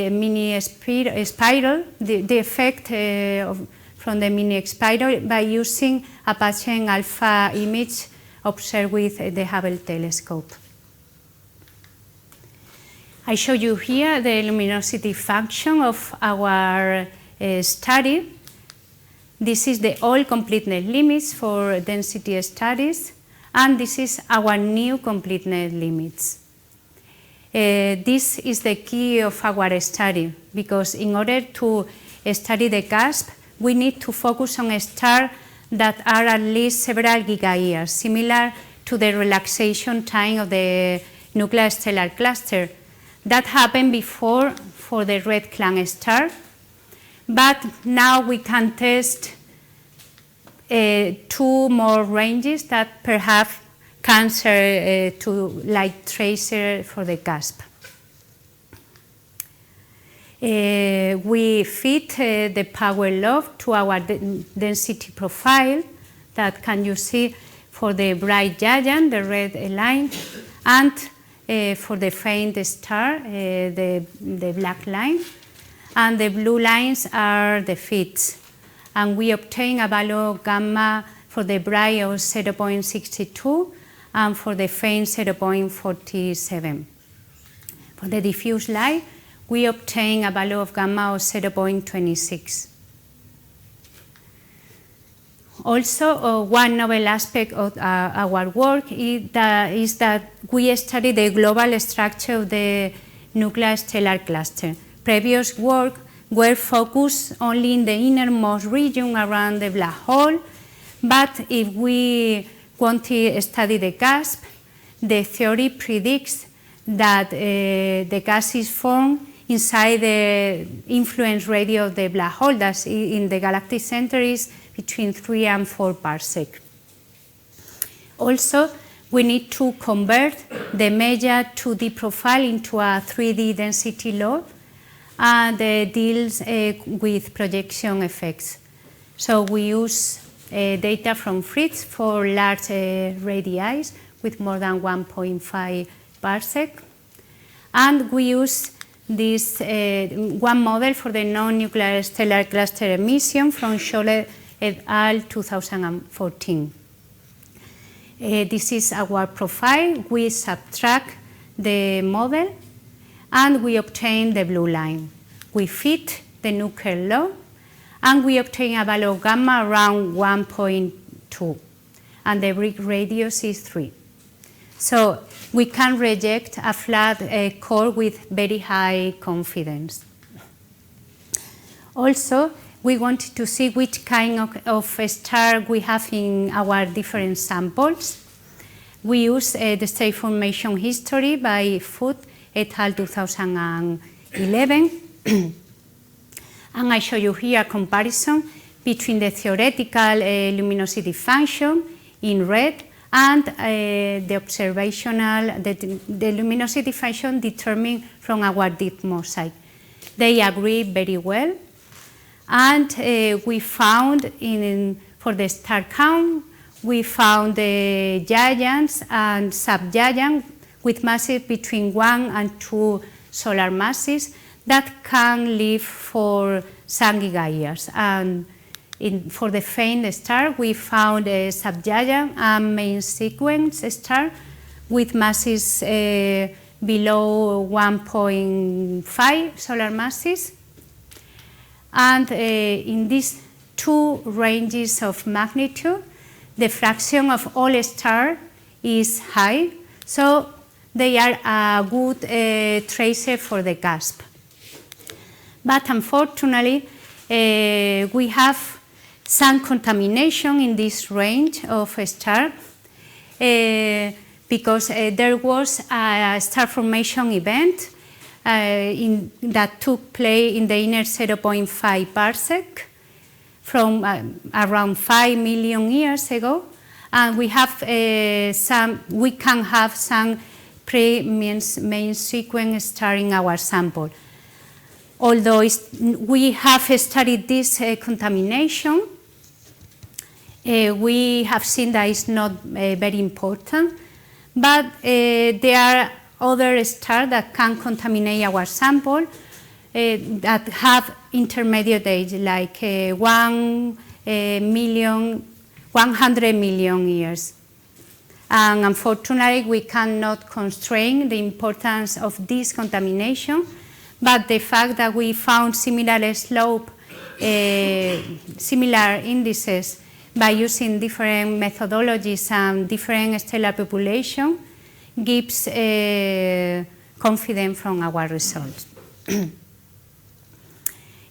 mini spiral, the effect from the mini spiral by using a patient alpha image observed with the Hubble telescope. I show you here the luminosity function of our study. This is the all completeness limits for density studies, and this is our new completeness limits. This is the key of our study, because in order to study the gasp, we need to focus on stars that are at least several gigayears, similar to the relaxation time of the nuclear stellar cluster. That happened before for the red clan star, but now we can test 2 more ranges that perhaps can serve to light tracer for the gasp. We fit the power law to our density profile that can you see for the bright giant, the red line, and for the faint star, the black line, and the blue lines are the fits. And we obtain a value of gamma for the bright of 0.62 and for the faint 0.47. For the diffuse light, we obtain a value of gamma of 0.26. Also, one novel aspect of our work is that we study the global structure of the nuclear stellar cluster. Previous work were focused only in the innermost region around the black hole, but if we want to study the gasp, the theory predicts that the gas is formed inside the influence radius of the black hole, that in the galactic center is between 3 and 4 parsecs. Also, we need to convert the measure 2D profile into a 3D density law and deals with projection effects. So we use data from Fritz for large radii with more than 1.5 parsec. And we use this one model for the non-nuclear stellar cluster emission from Scholle et al. 2014. This is our profile. We subtract the model and we obtain the blue line. We fit the nuclear law and we obtain a value of gamma around 1.2 and the brick radius is 3. So we can reject a flat core with very high confidence. Also, we wanted to see which kind of star we have in our different samples. We use the state formation history by Foot et al. 2011. And I show you here a comparison between the theoretical luminosity function in red and the observational, the luminosity function determined from our deep mosaic. They agree very well. And we found, for the star count, we found the giants and subgiants with masses between 1 and 2 solar masses that can live for some gigayears. And for the faint star, we found a subgiant and main sequence star with masses below 1.5 solar masses. And in these two ranges of magnitude, the fraction of all stars is high, so they are a good tracer for the cusp. But unfortunately, we have some contamination in this range of stars because there was a star formation event that took place in the inner 0.5 parsec from around 5 million years ago, and we have we can have some main sequence star in our sample. Although we have studied this contamination, we have seen that it's not very important, but there are other stars that can contaminate our sample that have intermediate age, like 100 million years. And unfortunately, we cannot constrain the importance of this contamination, but the fact that we found similar slope, similar indices by using different methodologies and different stellar population gives confidence from our results.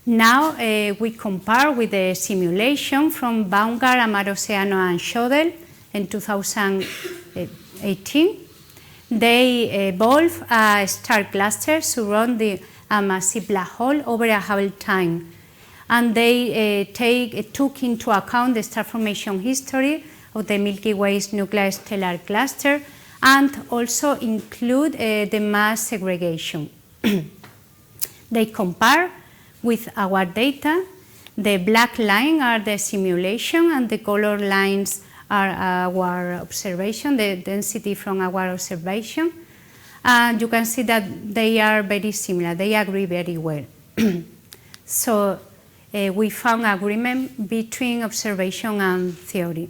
Now we compare with the simulation from Baumgart, Amaroceano, and Schoedel in 2018. They evolved a star cluster surrounding a massive black hole over a Hubble time. And they took into account the star formation history of the Milky Way's nuclear stellar cluster and also include the mass segregation. They compare with our data. The black line are the simulation and the color lines are our observation, the density from our observation. And you can see that they are very similar, they agree very well. So we found agreement between observation and theory.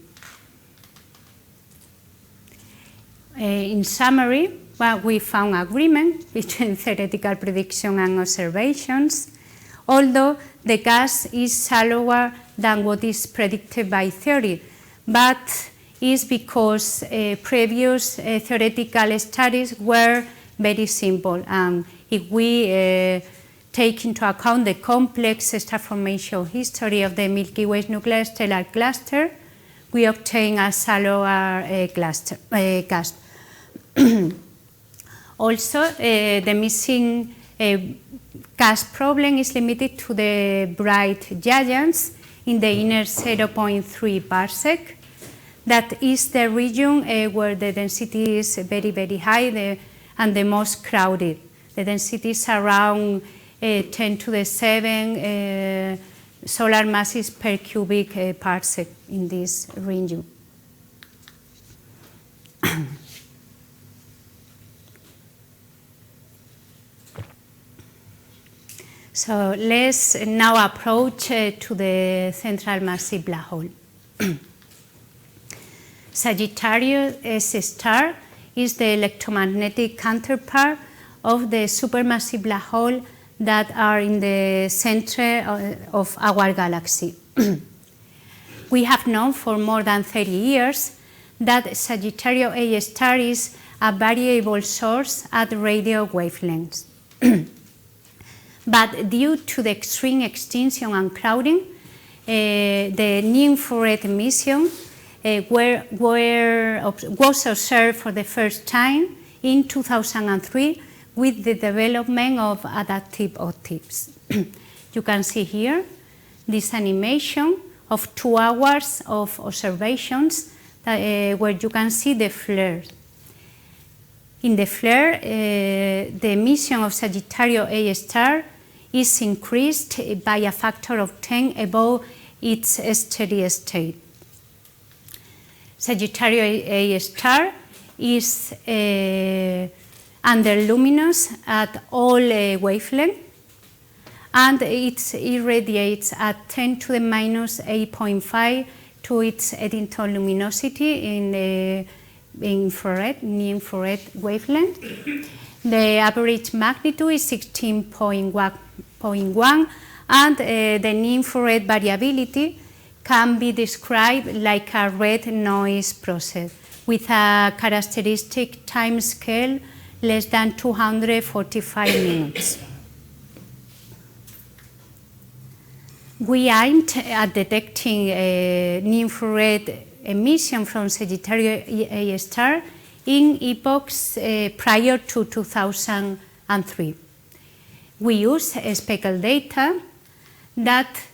In summary, we found agreement between theoretical prediction and observations, although the gas is shallower than what is predicted by theory, but is because previous theoretical studies were very simple. And if we take into account the complex star formation history of the Milky Way nuclear stellar cluster, we obtain a shallower cusp. Also, the missing cusp problem is limited to the bright giants in the inner 0.3 parsec. That is the region where the density is very, very high and the most crowded. The density is around 10 to the 7 solar masses per cubic parsec in this region. So let's now approach to the central massive black hole. Sagittarius star is the electromagnetic counterpart of the supermassive black hole that are in the center of our galaxy. We have known for more than 30 years that Sagittarius A star is a variable source at radio wavelengths. But due to the extreme extinction and crowding, the near-infrared emission was observed for the first time in 2003 with the development of adaptive optics. You can see here this animation of 2 hours of observations where you can see the flares. In the flare, the emission of Sagittarius A star is increased by a factor of 10 above its steady state. Sagittarius A star is underluminous at all wavelengths, and it irradiates at 10 to the minus 8.5 to its Eddington luminosity in the near-infrared wavelength. The average magnitude is 16.1, and the near-infrared variability can be described like a red noise process with a characteristic time scale less than 245 minutes. We aimed at detecting near-infrared emission from Sagittarius A star in epochs prior to 2003. We used spectral data that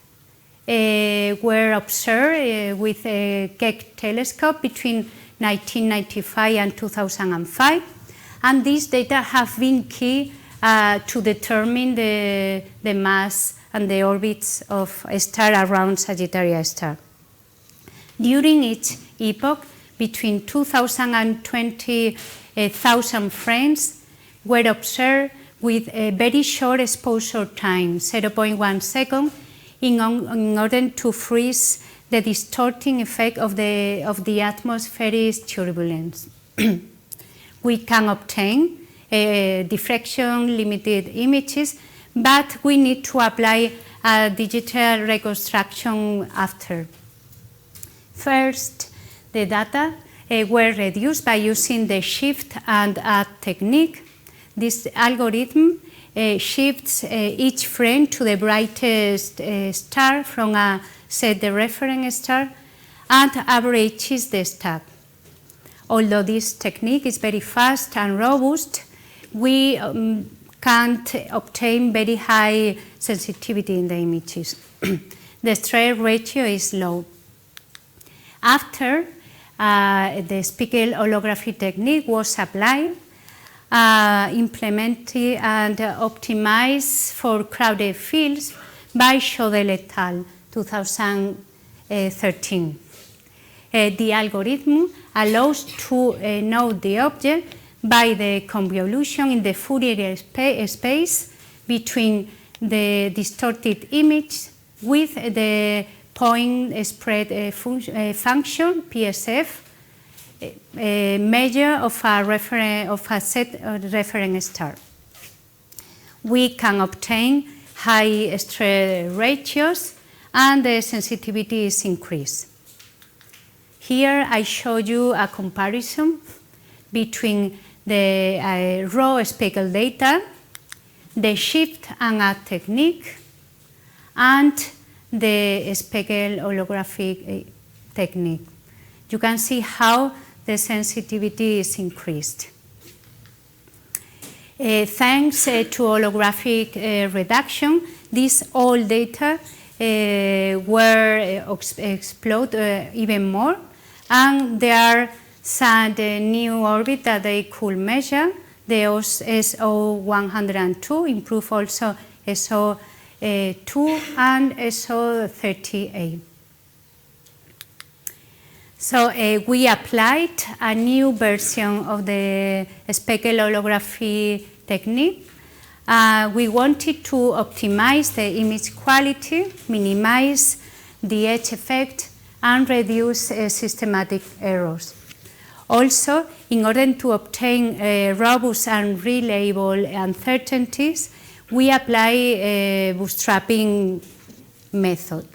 were observed with a Keck telescope between 1995 and 2005, and these data have been key to determine the mass and the orbits of a star around Sagittarius star. During each epoch, between 2,000 and 20,000 frames were observed with a very short exposure time, 0.1 second, in order to freeze the distorting effect of the atmospheric turbulence. We can obtain diffraction-limited images, but we need to apply a digital reconstruction after. First, the data were reduced by using the shift and add technique. This algorithm shifts each frame to the brightest star from a set the reference star and averages the stack. Although this technique is very fast and robust, we can't obtain very high sensitivity in the images. The stress ratio is low. After the Spatial holography technique was applied, implemented and optimized for crowded fields by Chodel et al. 2013. The algorithm allows to know the object by the convolution in the Fourier space between the distorted image with the point spread function, PSF, a measure of a set reference star. We can obtain high stress ratios and the sensitivity is increased. Here I show you a comparison between the raw spatial data, the shift and add technique, and the spatial holographic technique. You can see how the sensitivity is increased. Thanks to holographic reduction, these old data were explored even more, and there are some new orbit that they could measure, the SO102, improve also SO2 and SO38. So we applied a new version of the spatial holography technique We wanted to optimize the image quality, minimize the edge effect, and reduce systematic errors. Also, in order to obtain robust and reliable uncertainties, we apply a bootstrapping method.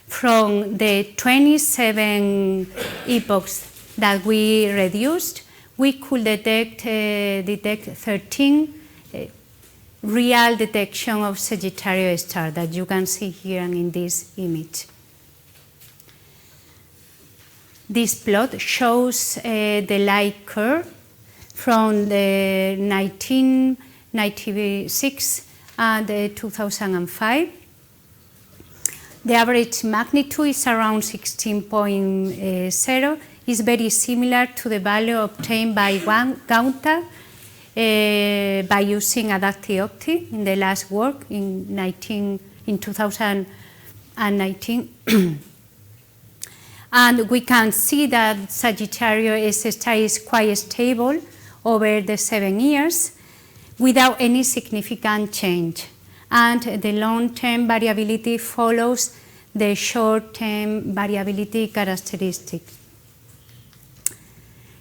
From the 27 epochs that we reduced, we could detect 13 real detection of Sagittarius star that you can see here and in this image. This plot shows the light curve from the 1996 and 2005. The average magnitude is around 16.0. It's very similar to the value obtained by Gaunta by using adaptive optics in the last work in 2019. And we can see that Sagittarius star is quite stable over the 7 years without any significant change. And the long-term variability follows the short-term variability characteristics.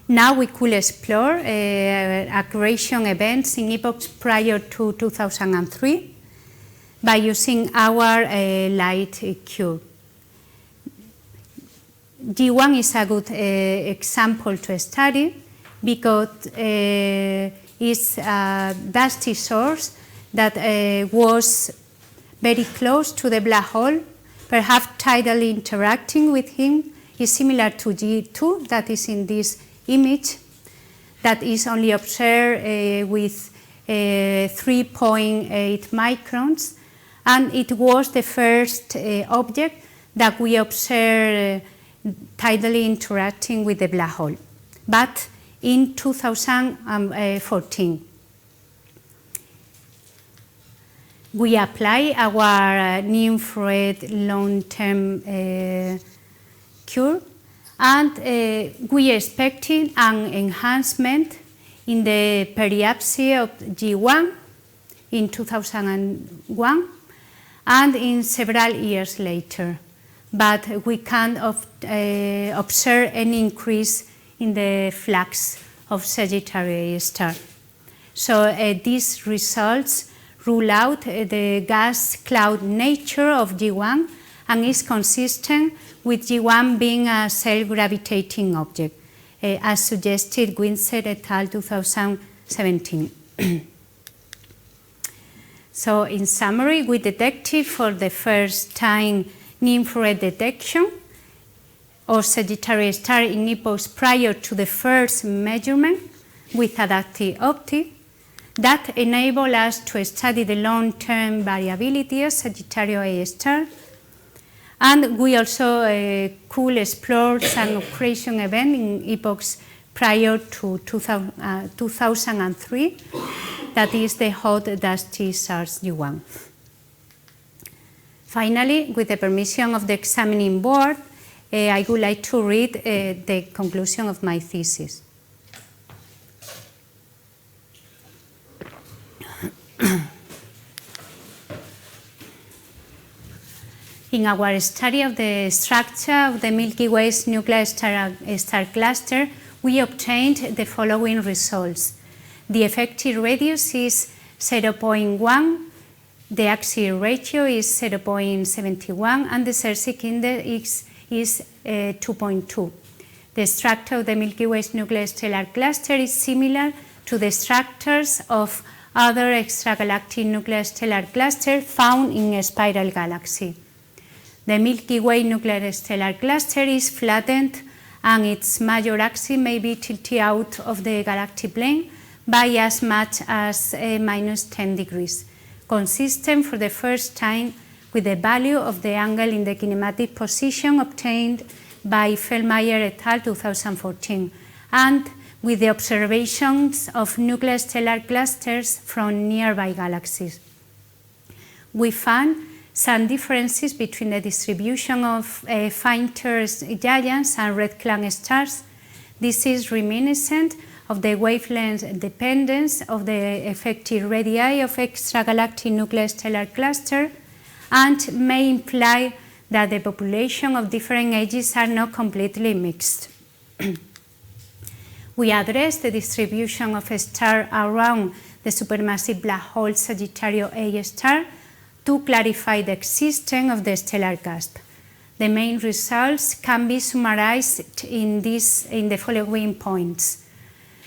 Now we could explore accretion events in epochs prior to 2003 by using our light curve. G1 is a good example to study because it's a dusty source that was very close to the black hole, perhaps tidally interacting with him. Is similar to G2 that is in this image that is only observed with 3.8 microns, and it was the first object that we observed tidally interacting with the black hole, but in 2014. We apply our near-infrared long-term curve, and we expected an enhancement in the periapsy of G1 in 2001 and in several years later. But we can't observe any increase in the flux of Sagittarius star. So these results rule out the gas cloud nature of G1 and is consistent with G1 being a self-gravitating object, as suggested Winsett et al. 2017. So in summary, we detected for the first time near-infrared detection of Sagittarius star in epochs prior to the first measurement with adaptive optics that enable us to study the long-term variability of Sagittarius A star. And we also could explore some accretion event in epochs prior to 2003, that is the hot dusty SARS-G1. Finally, with the permission of the examining board, I would like to read the conclusion of my thesis. In our study of the structure of the Milky Way's nuclear star cluster, we obtained the following results. The effective radius is 0.1, the axial ratio is 0.71, and the Sersic index is 2.2. The structure of the Milky Way's nuclear stellar cluster is similar to the structures of other extragalactic nuclear stellar clusters found in a spiral galaxy. The Milky Way nuclear stellar cluster is flattened, and its major axis may be tilted out of the galactic plane by as much as -10 degrees, consistent for the first time with the value of the angle in the kinematic position obtained by Feldmayer et al. 2014, and with the observations of nuclear stellar clusters from nearby galaxies. We found some differences between the distribution of fainter giants and red cloud stars. This is reminiscent of the wavelength dependence of the effective radii of extragalactic nuclear stellar cluster, and may imply that the population of different ages are not completely mixed. We address the distribution of stars around the supermassive black hole Sagittarius A star to clarify the existence of the stellar cusp. The main results can be summarized in the following points.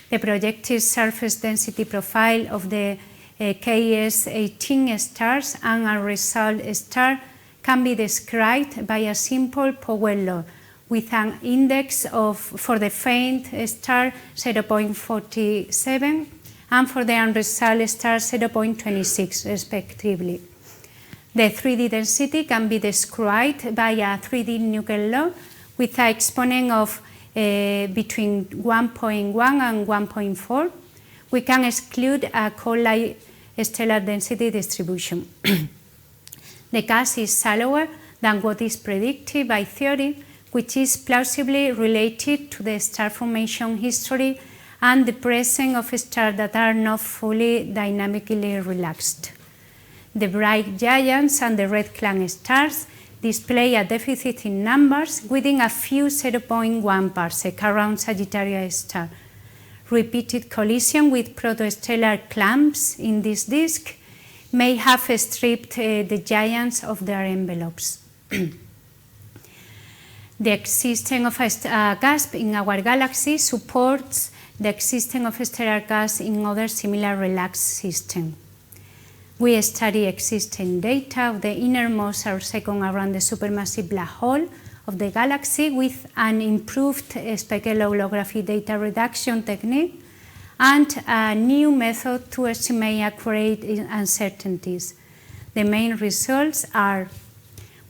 The projected surface density profile of the KS18 stars and a result star can be described by a simple power law with an index for the faint star 0.47 and for the unresolved star 0.26 respectively. The 3D density can be described by a 3D Newton law with an exponent of between 1.1 and 1.4. We can exclude a cold-light stellar density distribution. The gas is shallower than what is predicted by theory, which is plausibly related to the star formation history and the presence of stars that are not fully dynamically relaxed. The bright giants and the red clan stars display a deficit in numbers within a few 0.1 parsec around Sagittarius star. Repeated collision with protostellar clumps in this disk may have stripped the giants of their envelopes. The existence of a cusp in our galaxy supports the existence of stellar cusps in other similar relaxed systems. We study existing data of the innermost second around the supermassive black hole of the galaxy with an improved speculography data reduction technique and a new method to estimate accurate uncertainties. The main results are: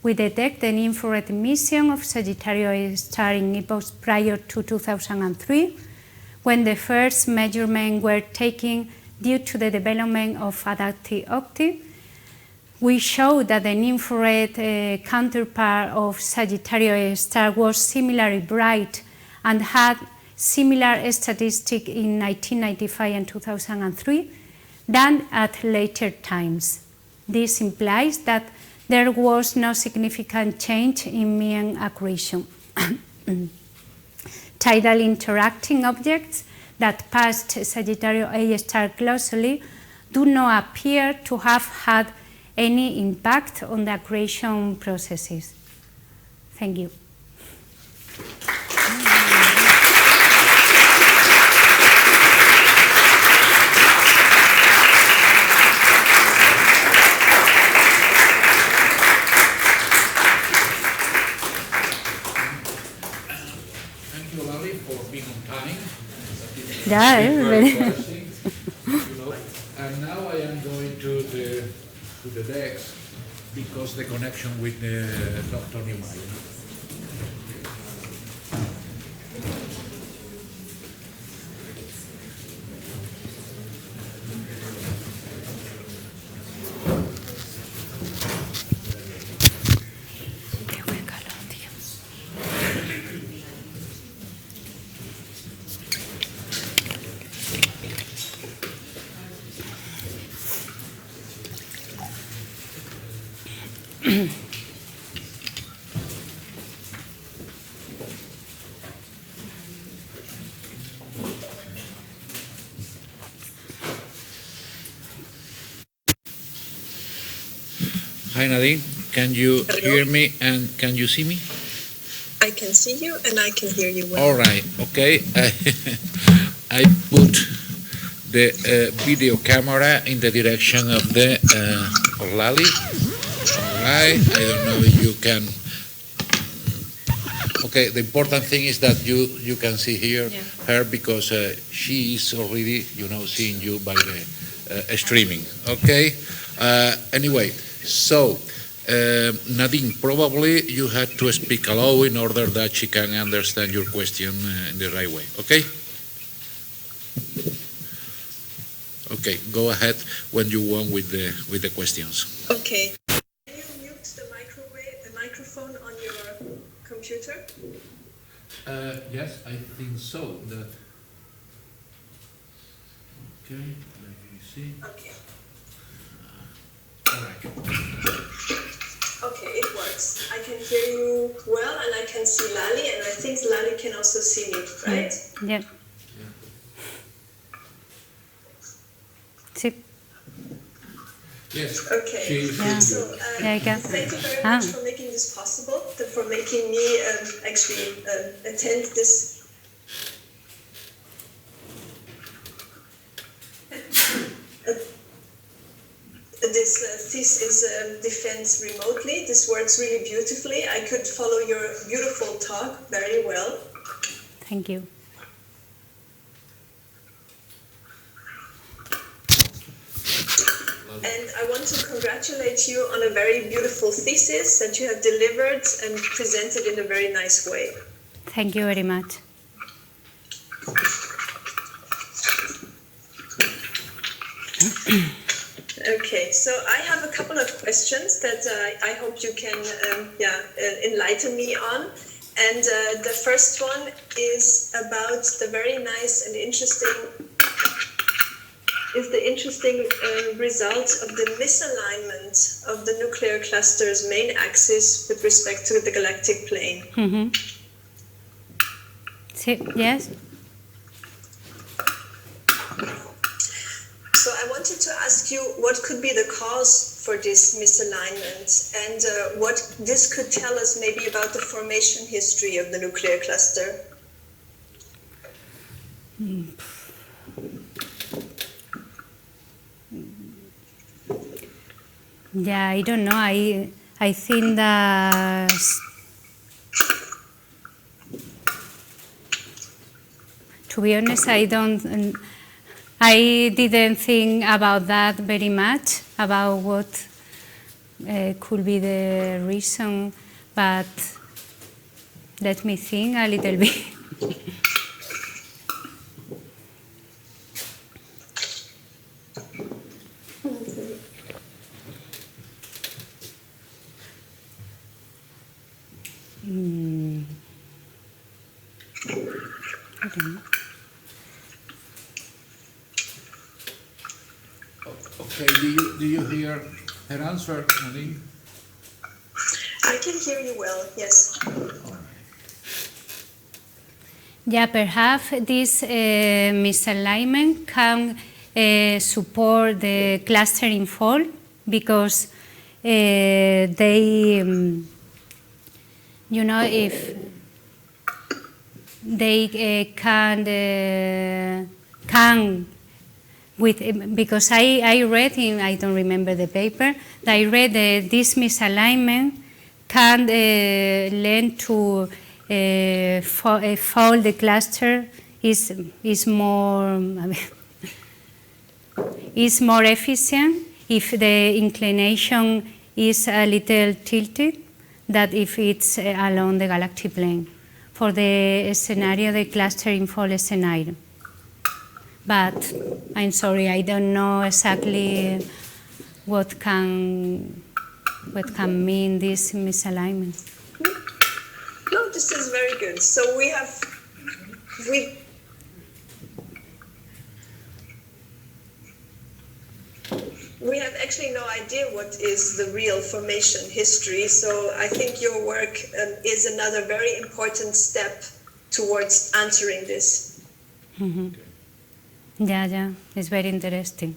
we detect an infrared emission of Sagittarius star in epochs prior to 2003, when the first measurements were taken due to the development of adaptive optics. We showed that the infrared counterpart of Sagittarius star was similarly bright and had similar statistics in 1995 and 2003 than at later times. This implies that there was no significant change in mean accretion. Tidal interacting objects that passed Sagittarius A star closely do not appear to have had any impact on the accretion processes. Thank you. Yeah, very interesting, And now I am going to the decks because the connection with the Dr. Newmeyer. Hi Nadine, can you hear me and can you see me? I can see you and I can hear you well. All right, okay. I put the video camera in the direction of the Lali. All right, I don't know if you can. Okay, the important thing is that you can see her because she is already, seeing you by the streaming. Okay. Anyway. So, Nadine, probably you had to speak aloud in order that she can understand your question in the right way, okay? Okay, go ahead when you want with the questions. Okay. Can you mute the microphone on your computer? Yes, I think so. Okay, let me see. Okay. All right. Okay, it works. I can hear you well, and I can see Lali, and I think Lali can also see me, right? Yeah. Sí. Yes. Okay. Yeah. So, Yeah, I can. thank you very much for making this possible, for making me actually attend this. This thesis defense remotely. This works really beautifully. I could follow your beautiful talk very well. Thank you. And I want to congratulate you on a very beautiful thesis that you have delivered and presented in a very nice way. Thank you very much. Okay, so I have a couple of questions that I hope you can enlighten me on. And the first one is about the very nice and interesting result of the misalignment of the nuclear cluster's main axis with respect to the galactic plane. Mm-hmm. Yes. So I wanted to ask you what could be the cause for this misalignment, and what this could tell us maybe about the formation history of the nuclear cluster. Yeah, I don't know. I think that to be honest, I didn't think about that very much, about what could be the reason, but let me think a little bit. I don't know. Okay, do you hear her answer, Nadine? I can hear you well, yes. All right. Yeah, perhaps this misalignment can support the clustering fault because they, if they can because I read in, I don't remember the paper, I read this misalignment can lead to fall the cluster is more efficient if the inclination is a little tilted than if it's along the galactic plane for the scenario, the clustering fall scenario. But I'm sorry, I don't know exactly what can mean this misalignment. No, this is very good. So we have actually no idea what is the real formation history. So I think your work is another very important step towards answering this. Mm-hmm. Yeah, it's very interesting.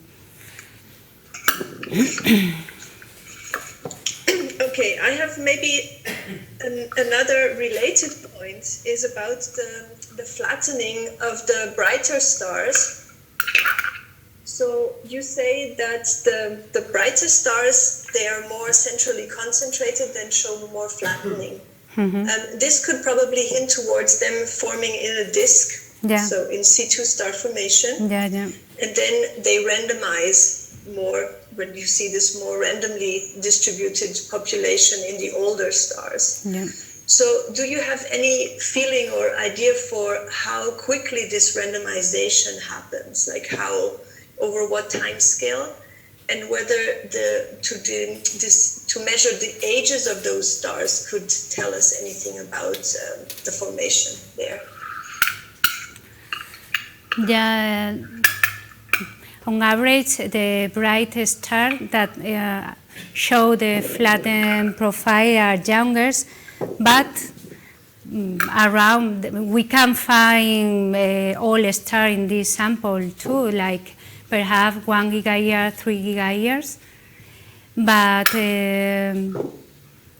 Okay, I have maybe another related point is about the flattening of the brighter stars. So you say that the brighter stars, they are more centrally concentrated and show more flattening. Mm-hmm. This could probably hint towards them forming in a disk. Yeah. So in situ star formation. Yeah. And then they randomize more when you see this more randomly distributed population in the older stars. Yeah. So do you have any feeling or idea for how quickly this randomization happens? Like how, over what time scale? And whether to measure the ages of those stars could tell us anything about the formation there? Yeah, on average, the bright stars that show the flattened profile are younger, but around, we can find all stars in this sample too, like perhaps 1 gigayear, 3 gigayears. But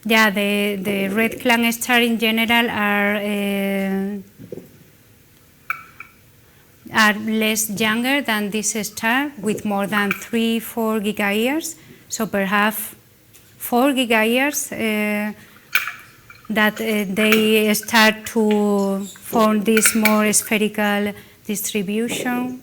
yeah, the red clan stars in general are less younger than this star, with more than 3-4 gigayears. So perhaps 4 gigayears that they start to form this more spherical distribution.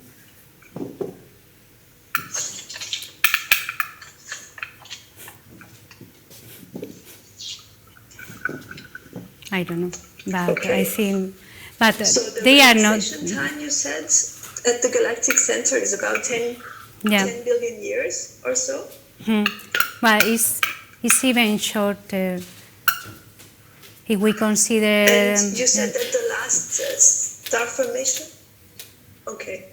I don't know, but Okay. I think, but So the they are not. relaxation time, you said, at the galactic center is about 10 Yeah. 10 billion years or so? Well, it's even shorter if we consider. And you said that the last star formation? Okay.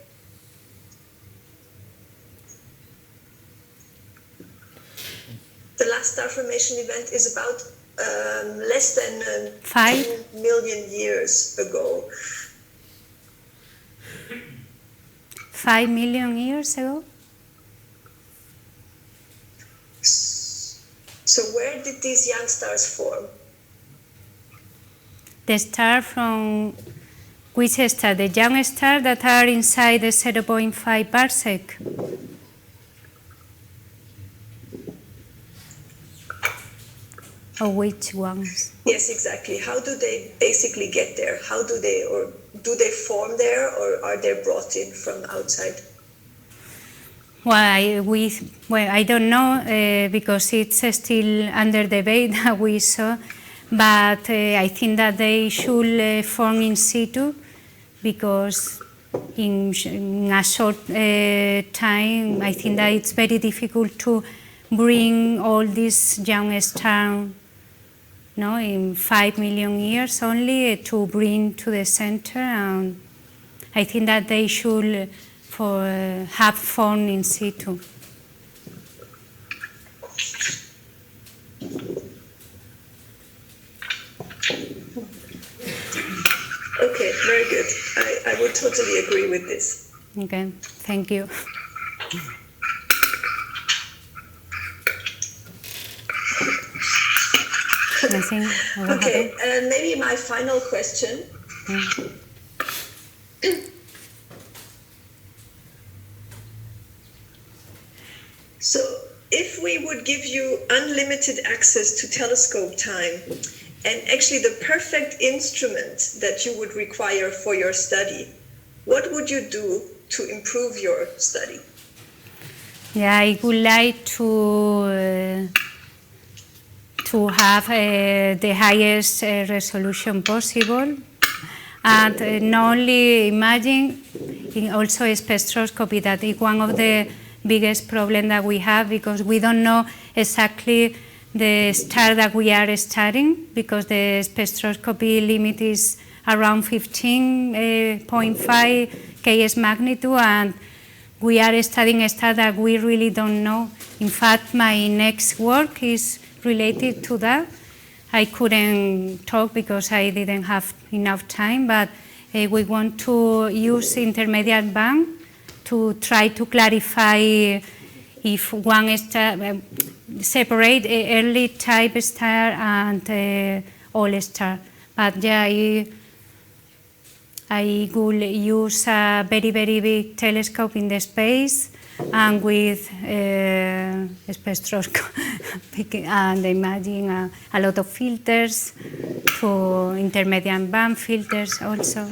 The last star formation event is about less than 5 10 million years ago. 5 million years ago. So where did these young stars form? The star from which star? The young stars that are inside the 0.5 parsec. Or which ones? Yes, exactly. How do they basically get there? How do they, or do they form there, or are they brought in from outside? Well, I don't know because it's still under debate that we saw, but I think that they should form in situ because in a short time, I think that it's very difficult to bring all these young stars, in 5 million years only, to bring to the center. And I think that they should have formed in situ. Okay, very good. I would totally agree with this. Okay, thank you. Okay, and maybe my final question. So, if we would give you unlimited access to telescope time, and actually the perfect instrument that you would require for your study, what would you do to improve your study? Yeah, I would like to have the highest resolution possible, and not only imaging, also spectroscopy. That is one of the biggest problems that we have, because we don't know exactly the star that we are studying, because the spectroscopy limit is around 15.5 ks magnitude, and we are studying a star that we really don't know. In fact, my next work is related to that. I couldn't talk because I didn't have enough time, but we want to use intermediate band to try to clarify if one star, separate early type star and all star. But yeah, I will use a very, very big telescope in the space, and with spectroscopy and imagine a lot of filters, to intermediate band filters also.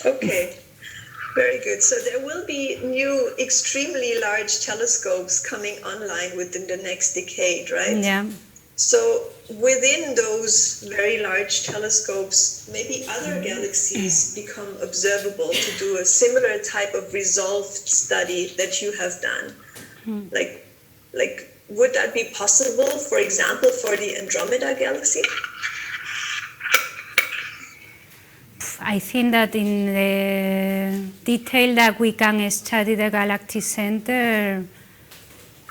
Okay, very good. So there will be new extremely large telescopes coming online within the next decade, right? Yeah. So within those very large telescopes, maybe other galaxies become observable to do a similar type of resolved study that you have done. Like, would that be possible, for example, for the Andromeda galaxy? I think that in the detail that we can study the galactic center,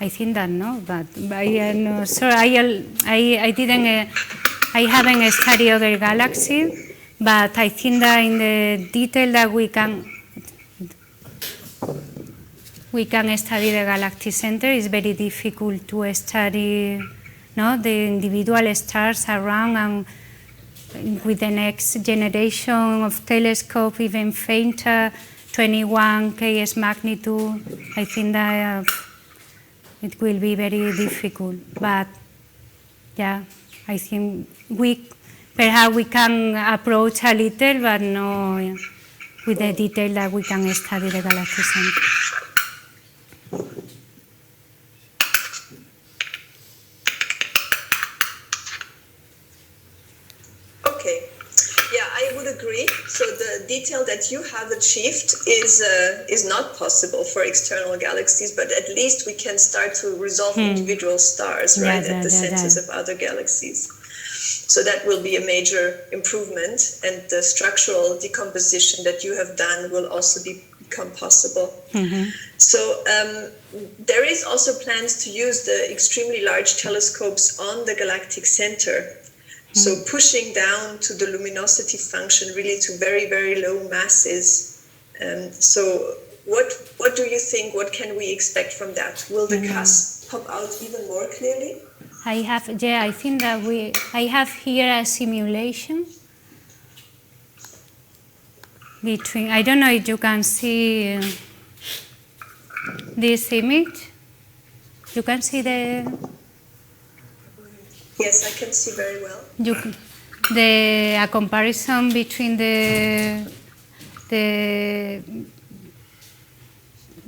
I think that no, but I am not sure. I haven't studied other galaxies, but I think that in the detail that we can study the galactic center. It's very difficult to study, no, the individual stars around, and with the next generation of telescope, even fainter, 21 ks magnitude. I think that it will be very difficult. But yeah, I think perhaps we can approach a little, but no with the detail that we can study the galactic center. Okay, yeah, I would agree. So the detail that you have achieved is not possible for external galaxies, but at least we can start to resolve individual stars, right, at the centers of other galaxies. So that will be a major improvement, and the structural decomposition that you have done will also become possible. So there is also plans to use the extremely large telescopes on the galactic center. So pushing down to the luminosity function really to very, very low masses. So what do you think? What can we expect from that? Will the cusp pop out even more clearly? I think that I have here a simulation between, I don't know if you can see this image. You can see the... Yes, I can see very well. A comparison between the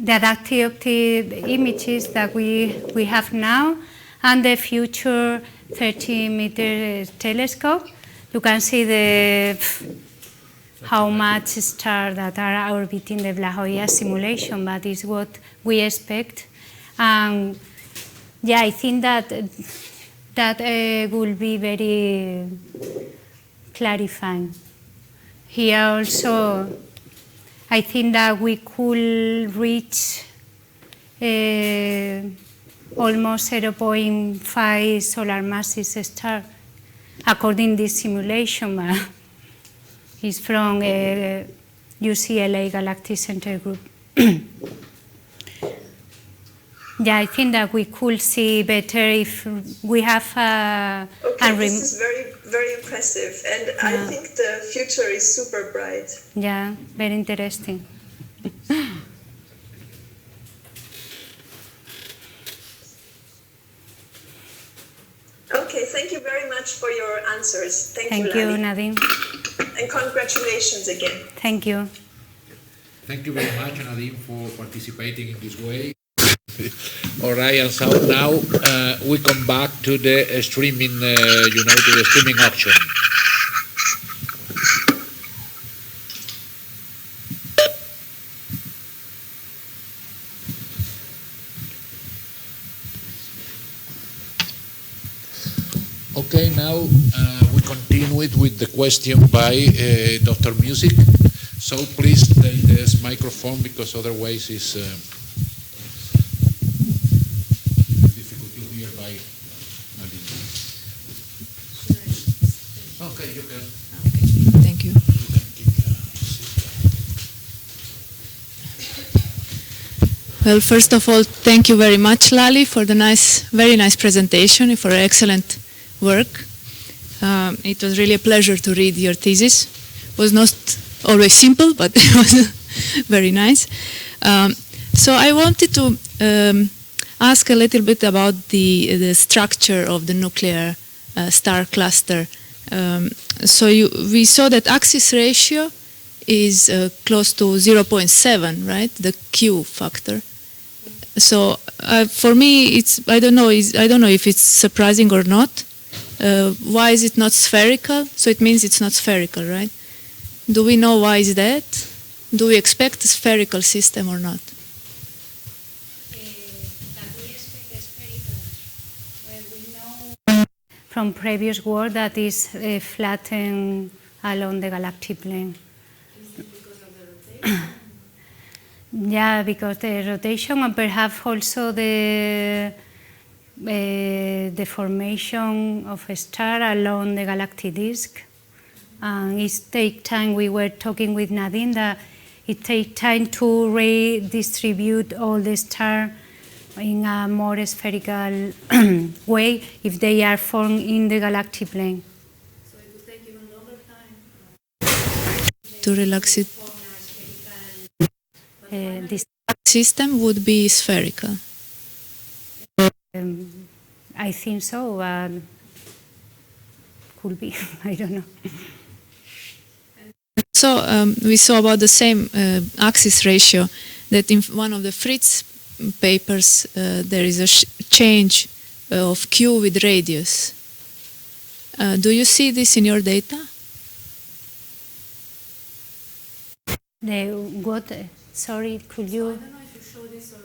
adaptive images that we have now and the future 30-meter telescope. You can see how much stars that are orbiting the black hole simulation, but it's what we expect. Yeah, I think that will be very clarifying. Here also, I think that we could reach almost 0.5 solar masses star, according to this simulation. It's from UCLA Galactic Center Group. Yeah, I think that we could see better if we have this is very, very impressive, and I think the future is super bright. Yeah, very interesting. Okay, thank you very much for your answers. Thank you, Lali. Nadine. And congratulations again. Thank you. Thank you very much, Nadine, for participating in this way. All right, and so now we come back to the streaming, to the streaming option. Okay, now we continue with the question by Dr. Music. So please take this microphone because otherwise it's difficult to hear by Nadine. Okay, you can. Okay, thank you. Well, first of all, thank you very much, Lali, for the very nice presentation, for excellent work. It was really a pleasure to read your thesis. It was not always simple, but it was very nice. So I wanted to ask a little bit about the structure of the nuclear star cluster. So we saw that axis ratio is close to 0.7, right? The Q factor. So for me, I don't know if it's surprising or not. Why is it not spherical? So it means it's not spherical, right? Do we know why is that? Do we expect a spherical system or not? That we expect a spherical. Well, we know from previous work that is flattened along the galactic plane. Yeah, because the rotation and perhaps also the formation of a star along the galactic disk. And it takes time. We were talking with Nadine that it takes time to redistribute all the stars in a more spherical way if they are formed in the galactic plane. So it would take even longer time to relax it. This System would be spherical. I think so. Could be. I don't know. So we saw about the same axis ratio, that in one of the Fritz papers there is a change of Q with radius. Do you see this in your data? What? Sorry, could you? I don't know if you show this or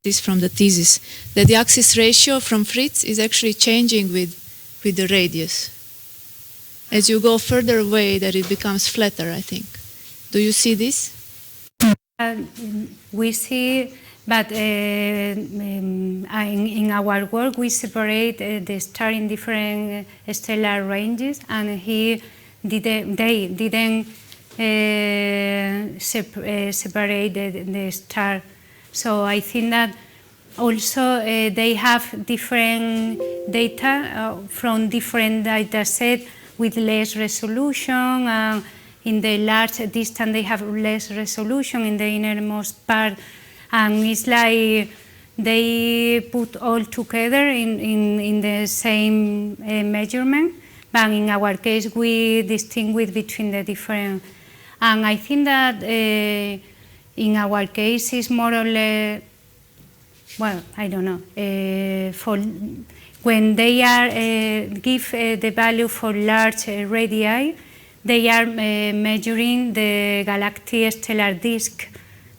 this from the thesis, that the axis ratio from Fritz is actually changing with the radius. As you go further away, that it becomes flatter, I think. Do you see this? We see, but in our work we separate the star in different stellar ranges, and they didn't separate the star. So I think that also they have different data from different data sets with less resolution. In the large distance they have less resolution in the innermost part, and it's like they put all together in the same measurement, but in our case we distinguish between the different, and I think that in our case it's more or less, well, I don't know, for when they are give the value for large radii, they are measuring the galactic stellar disk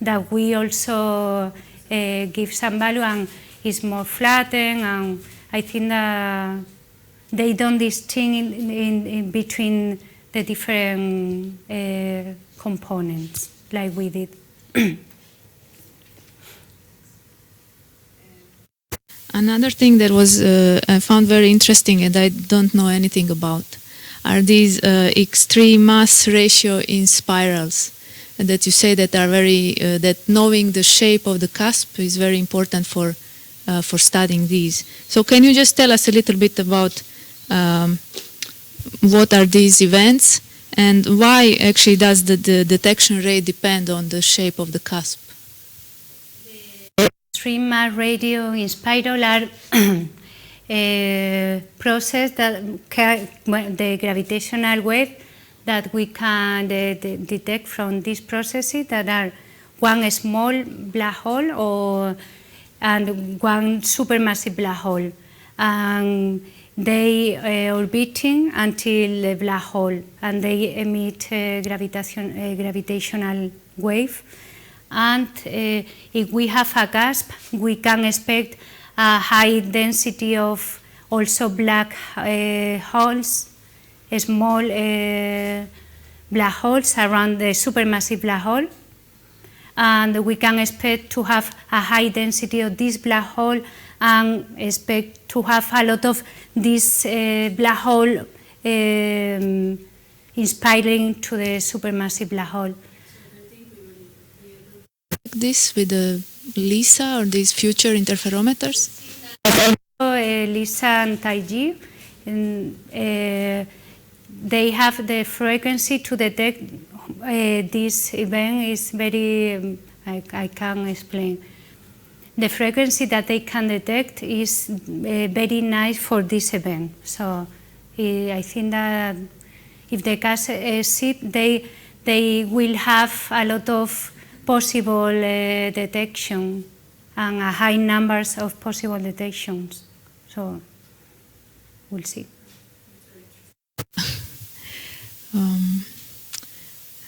that we also give some value, and is more flattened, and I think that they don't distinguish in between the different components like we did. Another thing that was I found very interesting and I don't know anything about are these extreme mass ratio in spirals, and that you say that are very that knowing the shape of the cusp is very important for studying these. So can you just tell us a little bit about what are these events and why actually does the detection rate depend on the shape of the cusp? Extreme mass radio in spiral are process that the gravitational wave that we can detect from these processes that are one small black hole and one supermassive black hole, and they orbiting until the black hole, and they emit gravitational wave. And if we have a cusp, we can expect a high density of also black holes, small black holes around the supermassive black hole. And we can expect to have a high density of this black hole and expect to have a lot of this black hole inspiring to the supermassive black hole. This with the LISA or these future interferometers? LISA and TIG, they have the frequency to detect this event is very, I can't explain. The frequency that they can detect is very nice for this event. So I think that if the cusp ship, they will have a lot of possible detection and a high numbers of possible detections. So we'll see.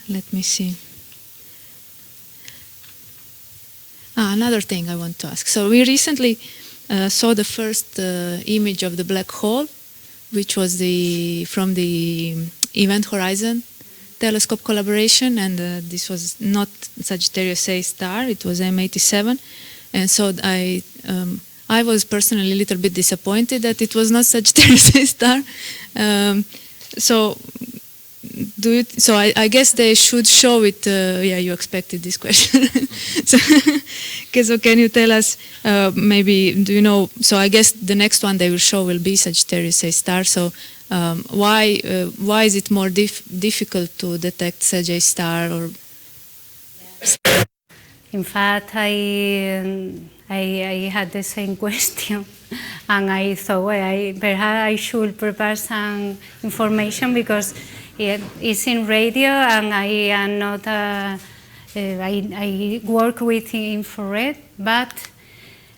Let me see. Another thing I want to ask. So we recently saw the first image of the black hole, which was from the Event Horizon telescope collaboration, and this was not Sagittarius A star, it was M87. And so I was personally a little bit disappointed that it was not Sagittarius A star. So I guess they should show it. Yeah, you expected this question. So can you tell us, maybe, do you know, so I guess the next one they will show will be Sagittarius A star. So why is it more difficult to detect Sag A star? Or in fact, I had the same question, and I thought, well, perhaps I should prepare some information, because it's in radio, and I am not. I work with infrared, but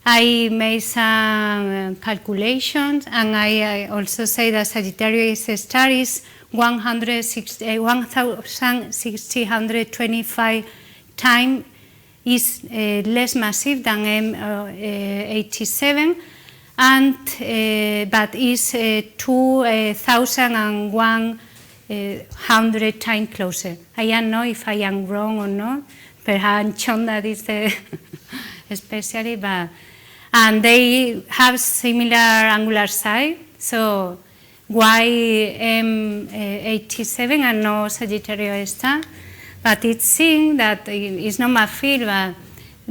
I made some calculations, and I also say that Sagittarius star is 1,625 times is less massive than M87, and but is 2,100 times closer. I don't know if I am wrong or not. Perhaps John, that is the especially, but and they have similar angular size. So why M87 and no Sagittarius star? But it seems that it's not my field, but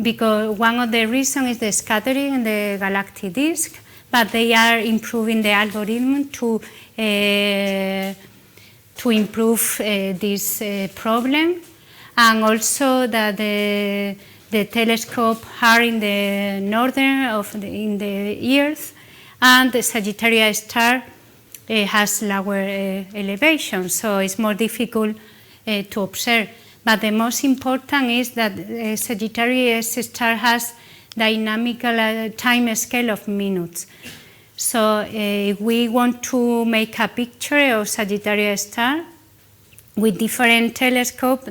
because one of the reasons is the scattering in the galactic disk, but they are improving the algorithm to improve this problem, and also that the telescope are in the northern in the Earth, and the Sagittarius star has lower elevation, so it's more difficult to observe. But the most important is that Sagittarius star has dynamical time scale of minutes. So if we want to make a picture of Sagittarius star with different telescopes,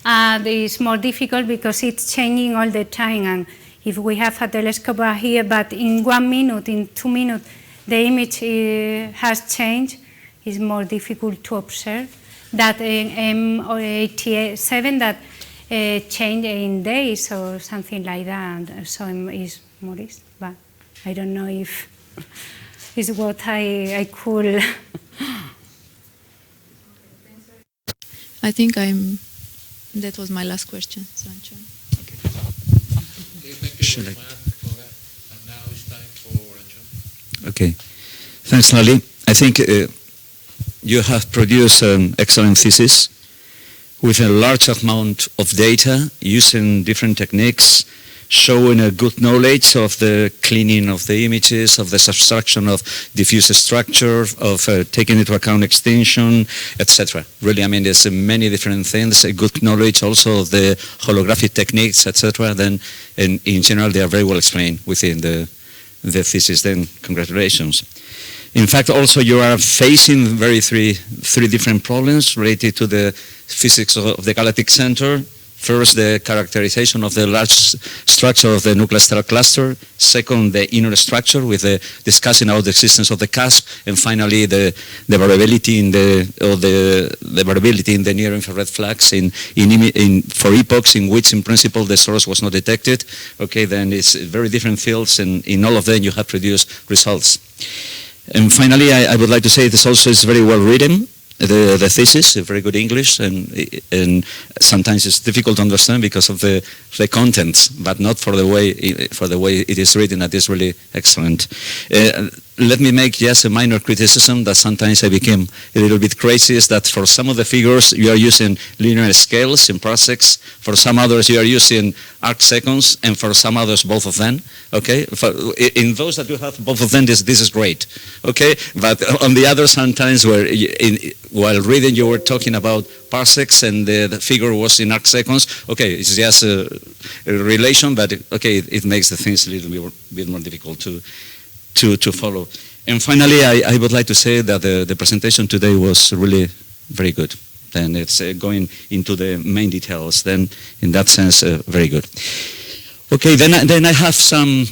it's more difficult because it's changing all the time. And if we have a telescope here, but in 1 minute, in 2 minutes, the image has changed, it's more difficult to observe. That M87 that change in days or something like that, so is Maurice, but I don't know if is what I could. I think that was my last question. So, John. Okay, thank you very much for that. And now it's time for John. Okay, thanks, Lali. I think you have produced an excellent thesis with a large amount of data using different techniques, showing a good knowledge of the cleaning of the images, of the subtraction of diffuse structure, of taking into account extinction, etc. Really, I mean, there's many different things, a good knowledge also of the holographic techniques, etc. Then, in general, they are very well explained within the thesis. Then, congratulations. In fact, also you are facing three different problems related to the physics of the galactic center. First, the characterization of the large structure of the nuclear stellar cluster. Second, the inner structure with the discussing about the existence of the cusp. And finally, the variability in the variability in the near infrared flux for epochs in which, in principle, the source was not detected. Okay, then it's very different fields, and in all of them you have produced results. And finally, I would like to say this also is very well written. The thesis, very good English, and sometimes it's difficult to understand because of the contents, but not for the way it is written. That is really excellent. Let me make just a minor criticism that sometimes I became a little bit crazy, is that for some of the figures you are using linear scales in parsecs, for some others you are using arc seconds, and for some others both of them. Okay, in those that you have both of them, this is great. Okay, but on the other sometimes while reading you were talking about parsecs and the figure was in arc seconds. Okay, it's just a relation, but okay, it makes the things a little bit more difficult to follow. And finally, I would like to say that the presentation today was really very good. And it's going into the main details. Then, in that sense, very good. Okay, then I have some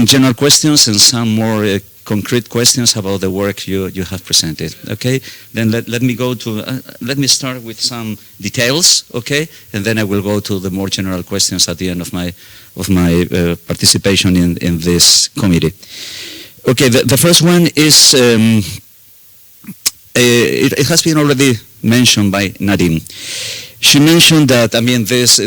general questions and some more concrete questions about the work you have presented. Okay, then let me go to let me start with some details. Okay, and then I will go to the more general questions at the end of my participation in this committee. Okay, the first one is it has been already mentioned by Nadine. She mentioned that, I mean, this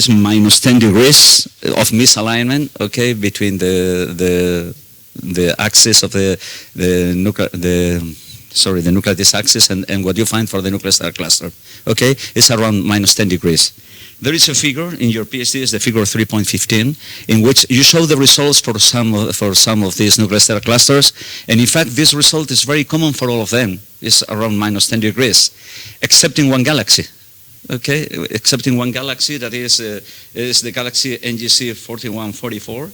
minus 10 degrees of misalignment, okay, between the axis of the nuclear disk axis and what you find for the nuclear star cluster, okay, is around minus 10 degrees. There is a figure in your PhD, is the figure 3.15, in which you show the results for some of these nuclear star clusters, and in fact, this result is very common for all of them. It's around minus 10 degrees, excepting one galaxy. Okay, excepting one galaxy, that is the galaxy NGC 4144.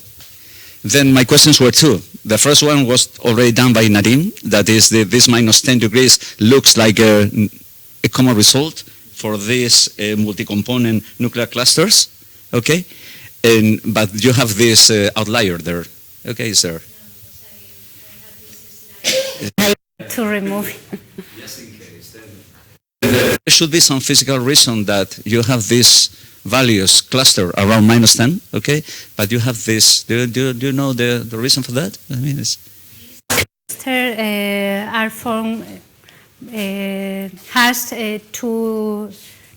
Then my questions were two. The first one was already done by Nadine, that is this minus 10 degrees looks like a common result for these multi-component nuclear clusters, okay? But you have this outlier there, okay, sir? To remove it. Just in case. There should be some physical reason that you have these values cluster around minus 10, okay? But you have this, do you know the reason for that? I mean, it's... Are formed, has two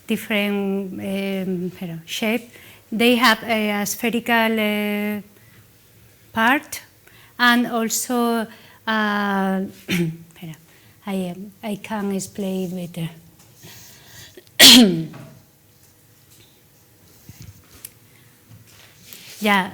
different shapes. They have a spherical part and also I can explain better. Yeah,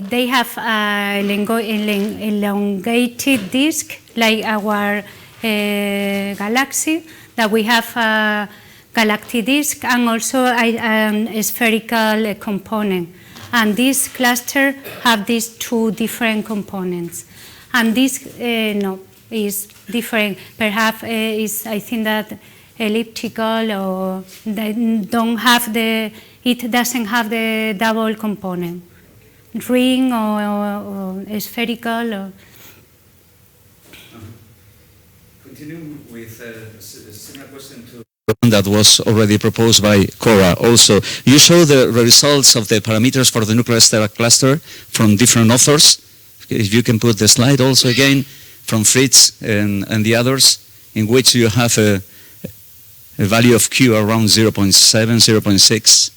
they have an elongated disk like our galaxy, that we have a galactic disk and also a spherical component. And this cluster have these two different components. And this is different. Perhaps I think that elliptical, or they don't have it doesn't have the double component, ring or spherical. Or Continue with a similar question to that was already proposed by Cora. Also, you show the results of the parameters for the nuclear stellar cluster from different authors. If you can put the slide also again from Fritz and the others, in which you have a value of Q around 0.7, 0.6.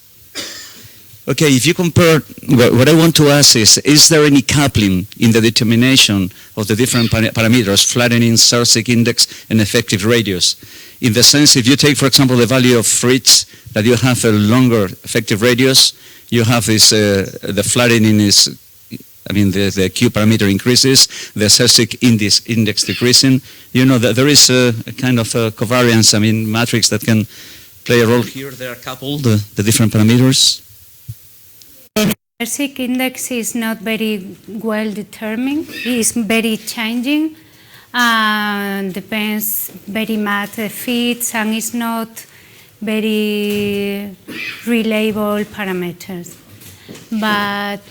Okay, if you compare, what I want to ask is there any coupling in the determination of the different parameters, flattening, Sarsic index, and effective radius? In the sense, if you take, for example, the value of Fritz, that you have a longer effective radius, you have this, the flattening is, I mean, the Q parameter increases, the Sarsic index decreasing. You know, that there is a kind of a covariance, I mean, matrix that can play a role here. They are coupled, the different parameters. The Sarsic index is not very well determined. It is very changing and depends very much the fits, and it's not very reliable parameters. But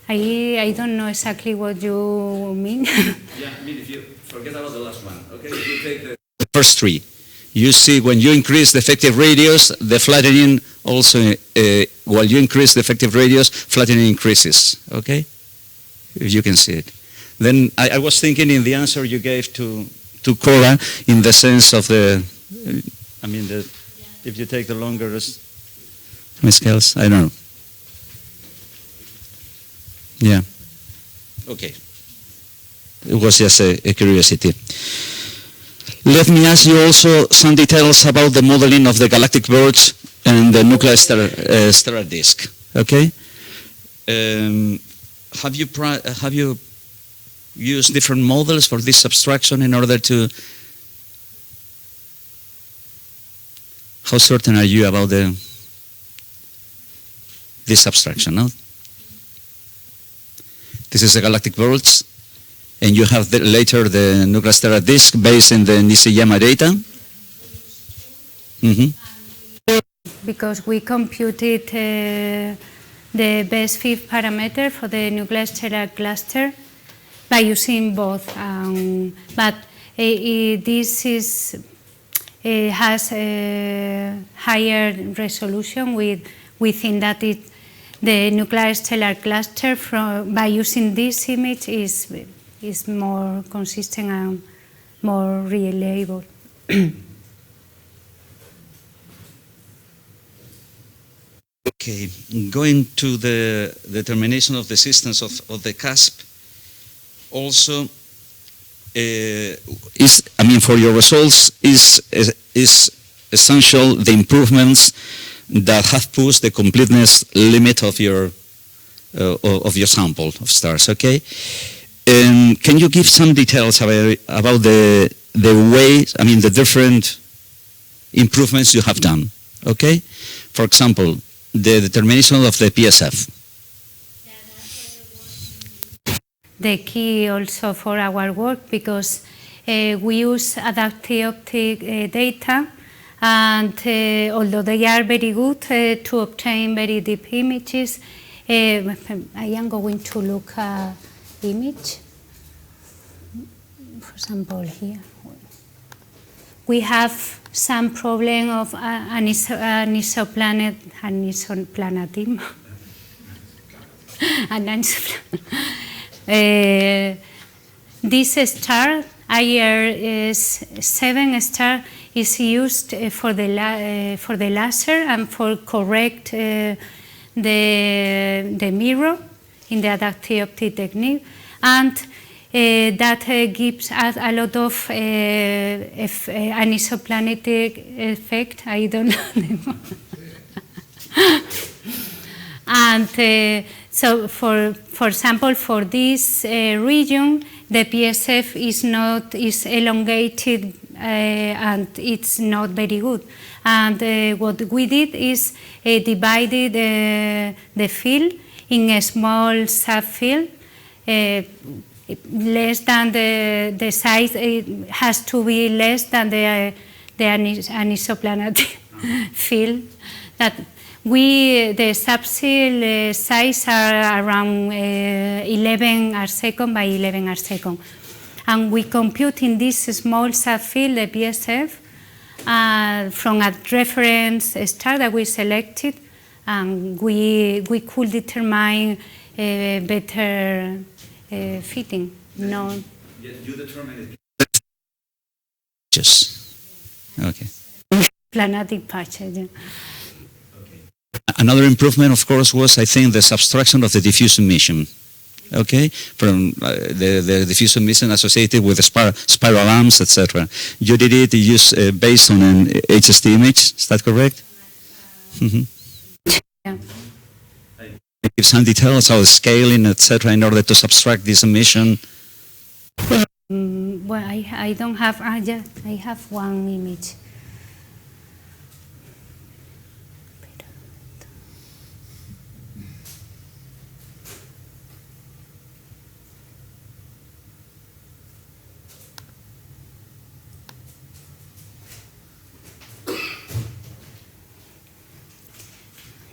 I don't know exactly what you mean. Yeah, I mean, if you forget about the last one, okay? If you take the first three, you see when you increase the effective radius, the flattening also, while you increase the effective radius, flattening increases, okay? If you can see it. Then I was thinking in the answer you gave to Cora, in the sense of the, I mean, if you take the longer scales, I don't know. Yeah. Okay. It was just a curiosity. Let me ask you also some details about the modeling of the galactic birds and the nuclear stellar disk. Okay. Have you used different models for this subtraction in order to? How certain are you about this subtraction? No. This is a galactic worlds, and you have later the nuclear stellar disk based in the Nishiyama data. Mm-hmm. Because we computed the best fit parameter for the nuclear stellar cluster by using both. But this has a higher resolution within that the nuclear stellar cluster by using this image is more consistent and more reliable. Okay, going to the determination of the distance of the cusp, also for your results is essential the improvements that have pushed the completeness limit of your sample of stars. Okay, can you give some details about the ways, the different improvements you have done? Okay, for example, the determination of the PSF. The key also for our work, because we use adaptive optic data, and although they are very good to obtain very deep images, I am going to look at image. For example, here we have some problem of anisoplanetism. This star, IR7 star, is used for the laser and for correct the mirror in the adaptive optic technique, and that gives us a lot of anisoplanetic effect. I don't know. And so, for example, for this region, the PSF is elongated and it's not very good. And what we did is divided the field in a small subfield. Less than the size, it has to be less than the anisoplanetic field. That the subfield size are around 11 arcsecond by 11 arcsecond. And we compute in this small subfield the PSF from a reference star that we selected, and we could determine better fitting. No. You determine it. Just okay. Planatic patches. Yeah. Another improvement, of course, was, I think, the subtraction of the diffuse emission. Okay, from the diffuse emission associated with the spiral arms, etc. You did it based on an HST image. Is that correct? Yeah. Give some details about scaling, etc., in order to subtract this emission. Well, I don't have. I have one image.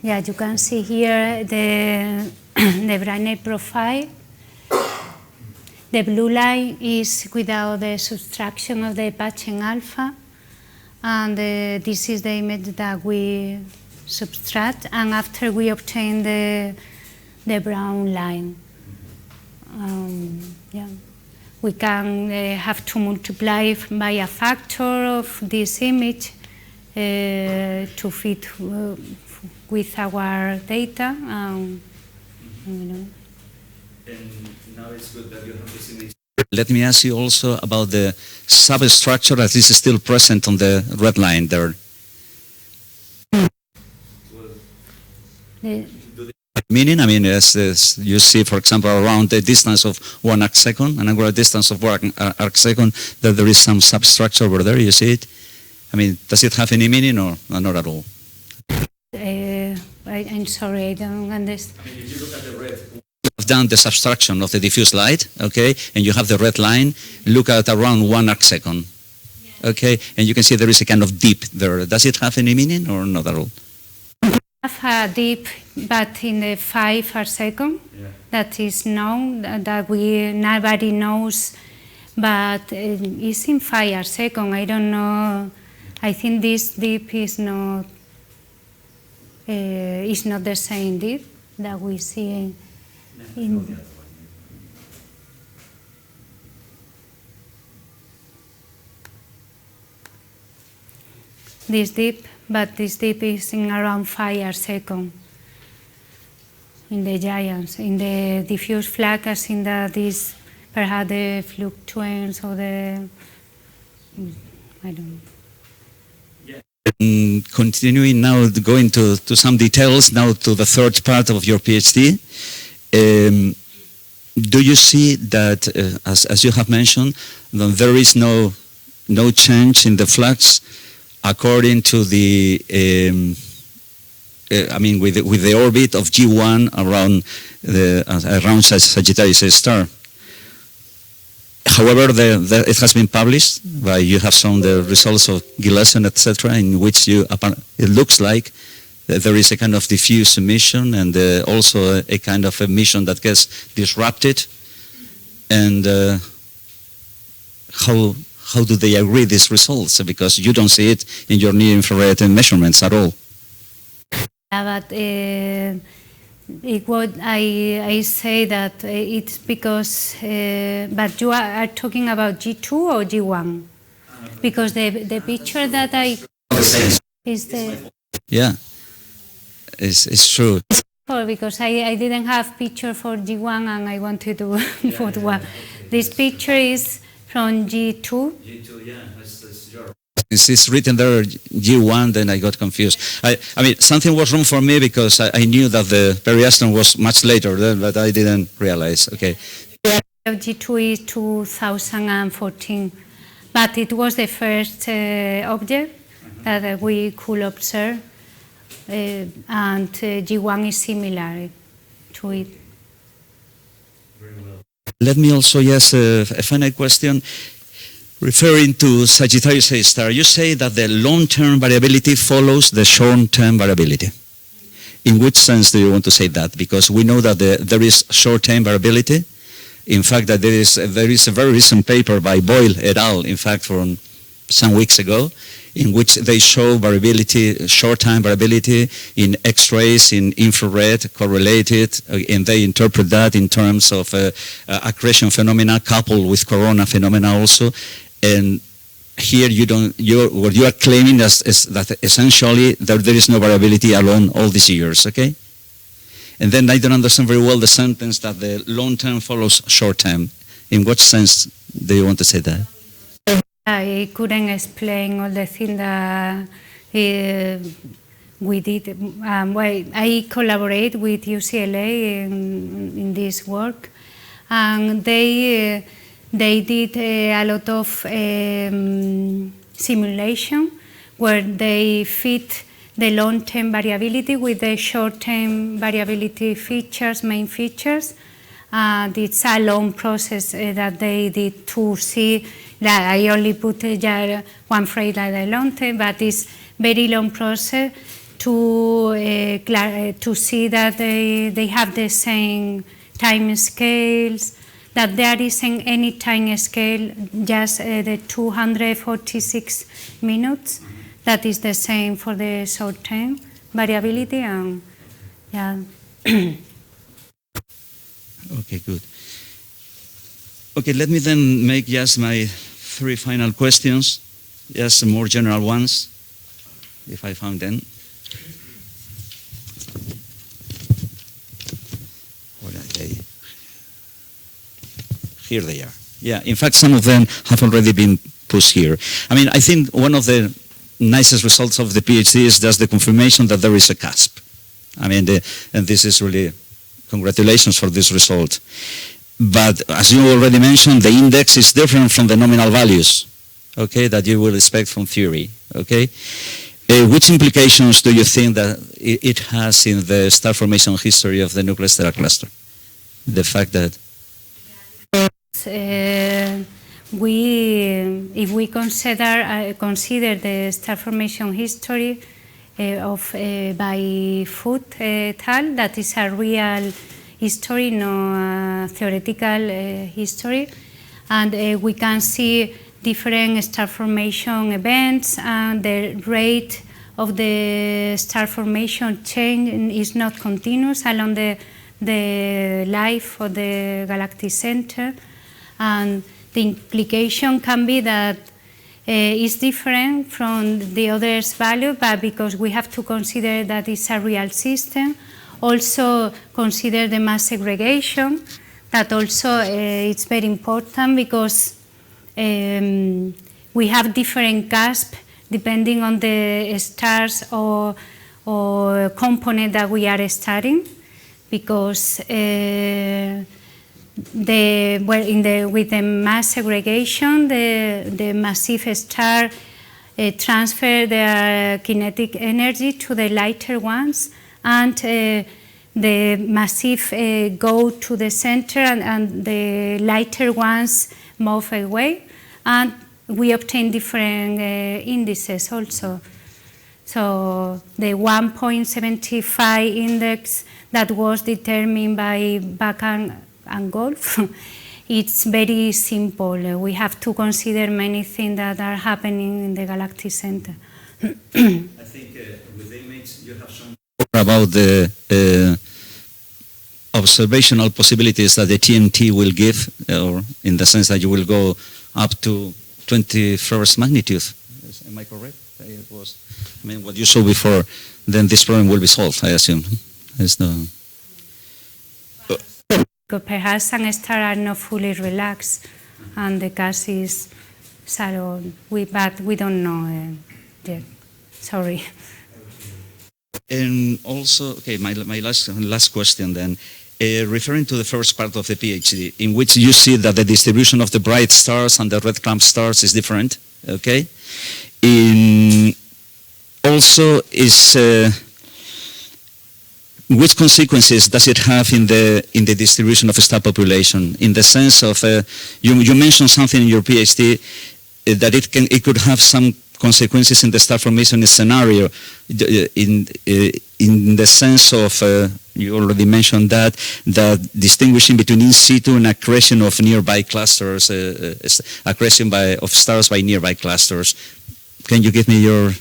Yeah, you can see here the brightness profile. The blue line is without the subtraction of the patching alpha, and this is the image that we subtract, and after we obtain the brown line. Yeah. We can have to multiply by a factor of this image to fit with our data. And now it's good that you have this image. Let me ask you also about the substructure that is still present on the red line there. Meaning, as you see, for example, around the distance of 1 arcsecond, an angular distance of 1 arcsecond, that there is some substructure over there. You see it? Does it have any meaning or not at all? I'm sorry, I don't understand. If you look at the red, you have done the subtraction of the diffuse light, okay, and you have the red line. Look at around 1 arcsecond, okay, and you can see there is a kind of dip there. Does it have any meaning or not at all? Have a dip, but in the 5 arc-second, that is known, that nobody knows, but it's in 5 arc-second. I don't know. I think this dip is not the same dip that we see in this dip, but this dip is in around 5 arc-second in the giants. In the diffuse flux, I think that this perhaps the fluctuance or the, I don't know. Continuing now, going to some details, now to the third part of your PhD. Do you see that, as you have mentioned, that there is no change in the flux according to the, with the orbit of G1 around Sagittarius star? However, it has been published, you have shown the results of Gillespie, etc., in which it looks like there is a kind of diffuse emission and also a kind of emission that gets disrupted. And how do they agree these results? Because you don't see it in your near-infrared measurements at all. But I say that it's because, but you are talking about G2 or G1? Because the picture that I is the it's true. Because I didn't have picture for G1 and I wanted to put one. This picture is from G2. G2, yeah. It's written there G1, then I got confused. I mean, something was wrong for me because I knew that the periastron was much later, but I didn't realize. Okay. G2 is 2014, but it was the first object that we could observe, and G1 is similar to it. Very well. Let me also ask a final question. Referring to Sagittarius A star, you say that the long-term variability follows the short-term variability. In which sense do you want to say that? Because we know that there is short-term variability. In fact, that there is a very recent paper by Boyle et al., in fact, from some weeks ago, in which they show variability, short-time variability in X-rays, in infrared, correlated, and they interpret that in terms of accretion phenomena coupled with corona phenomena also. And here what you are claiming is that essentially there is no variability along all these years, okay? And then I don't understand very well the sentence that the long term follows short term. In what sense do you want to say that? I couldn't explain all the things that we did. I collaborate with UCLA in this work, and they did a lot of simulation where they fit the long-term variability with the short-term variability features, main features. It's a long process that they did to see that I only put one phrase like the long-term, but it's very long process to see that they have the same time scales, that there isn't any time scale, just the 246 minutes. That is the same for the short-term variability, and yeah. Okay, good. Okay, let me then make just my 3 final questions, just more general ones, if I found them. Where are they? Here they are. Yeah, in fact, some of them have already been pushed here. I mean, I think one of the nicest results of the PhD is just the confirmation that there is a cusp. I mean, and this is really, congratulations for this result. But as you already mentioned, the index is different from the nominal values, okay, that you will expect from theory, okay? Which implications do you think that it has in the star formation history of the nuclear stellar cluster? The fact that if we consider the star formation history, by Foot et al. That is a real history, no theoretical history. And we can see different star formation events, and the rate of the star formation change is not continuous along the life of the galactic center. And the implication can be that it's different from the others' value, but because we have to consider that it's a real system, also consider the mass segregation, that also it's very important because we have different gasps depending on the stars or component that we are studying, because with the mass segregation, the massive star transfer their kinetic energy to the lighter ones, and the massive go to the center, and the lighter ones move away, and we obtain different indices also. So the 1.75 index that was determined by Bakan and Golf, it's very simple. We have to consider many things that are happening in the galactic center. I think with the image you have shown about the observational possibilities that the TMT will give, or in the sense that you will go up to 21st magnitude. Am I correct? It was, I mean, what you saw before, then this problem will be solved, I assume. There's no... Perhaps some stars are not fully relaxed, and the gas is shallow, but we don't know yet. Sorry. And also, okay, my last question then, referring to the first part of the PhD, in which you see that the distribution of the bright stars and the red clump stars is different, okay? Also, which consequences does it have in the distribution of star population? In the sense of, you mentioned something in your PhD that it could have some consequences in the star formation scenario. In the sense of, you already mentioned that distinguishing between in situ and accretion of nearby clusters, accretion of stars by nearby clusters. Can you give me your?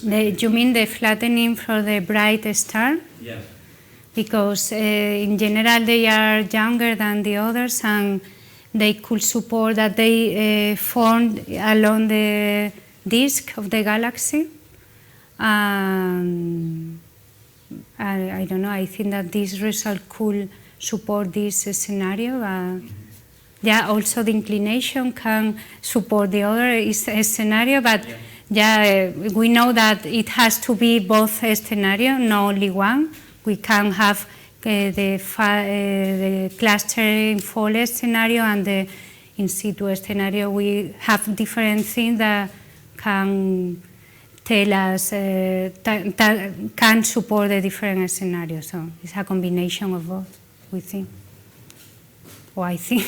You mean the flattening for the bright star? Yeah. Because in general they are younger than the others, and they could support that they formed along the disk of the galaxy. I don't know, I think that this result could support this scenario. Yeah, also the inclination can support the other scenario, but we know that it has to be both scenarios, not only one. We can have the clustering fall scenario and the in situ scenario. We have different things that can tell us, can support the different scenarios. So it's a combination of both, we think, or I think.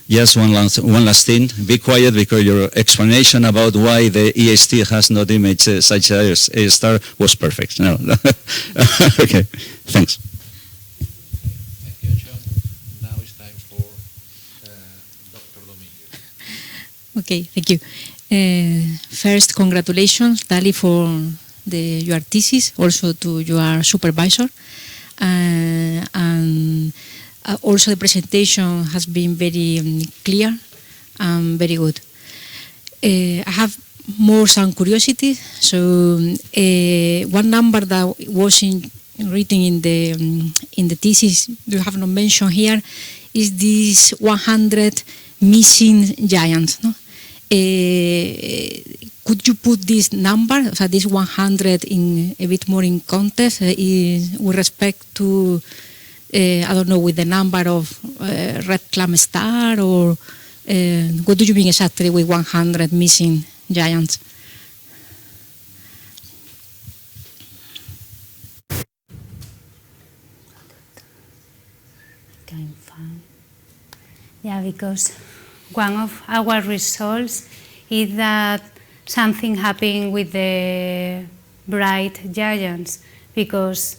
Yes, one last thing. Be quiet, because your explanation about why the EST has not imaged such a star was perfect. No. Okay, thanks. Thank you, John. Now it's time for Dr. Dominguez. Okay, thank you. First, congratulations, Dali, for your thesis, also to your supervisor. And also the presentation has been very clear and very good. I have some curiosity. So one number that was written in the thesis you have not mentioned here is this 100 missing giants. No? Could you put this number, so this 100, in a bit more in context with respect to, I don't know, with the number of red clump star, or what do you mean exactly with 100 missing giants? Yeah, because one of our results is that something happened with the bright giants, because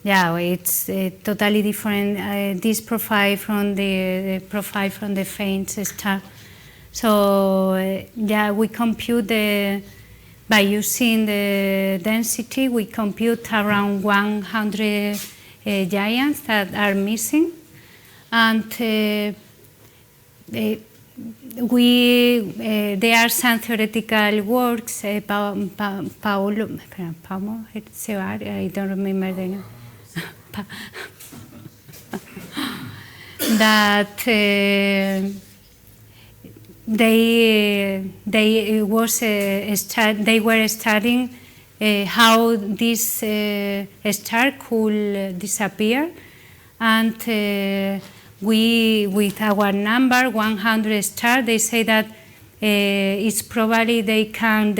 yeah, it's totally different, this profile from the profile from the faint star. So yeah, we compute by using the density, we compute around 100 giants that are missing, and there are some theoretical works. Paulo, I don't remember the name. That they were studying how this star could disappear, and we, with our number 100 stars, they say that it's probably they can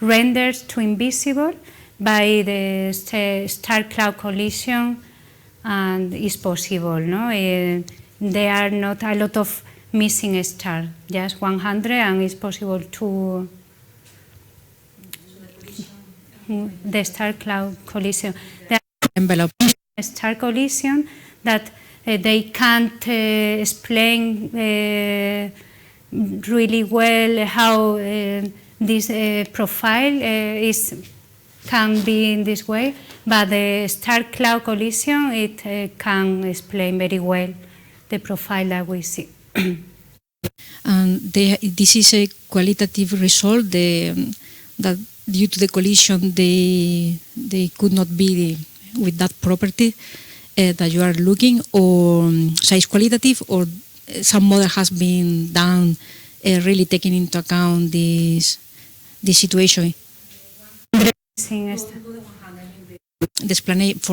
render to invisible by the star-cloud collision, and it's possible, no? There are not a lot of missing stars, just 100, and it's possible to the star-cloud collision. There are envelope star collision that they can't explain really well how this profile can be in this way, but the star-cloud collision, it can explain very well the profile that we see. And this is a qualitative result that due to the collision they could not be with that property that you are looking, or size qualitative, or some model has been done really taking into account this situation. For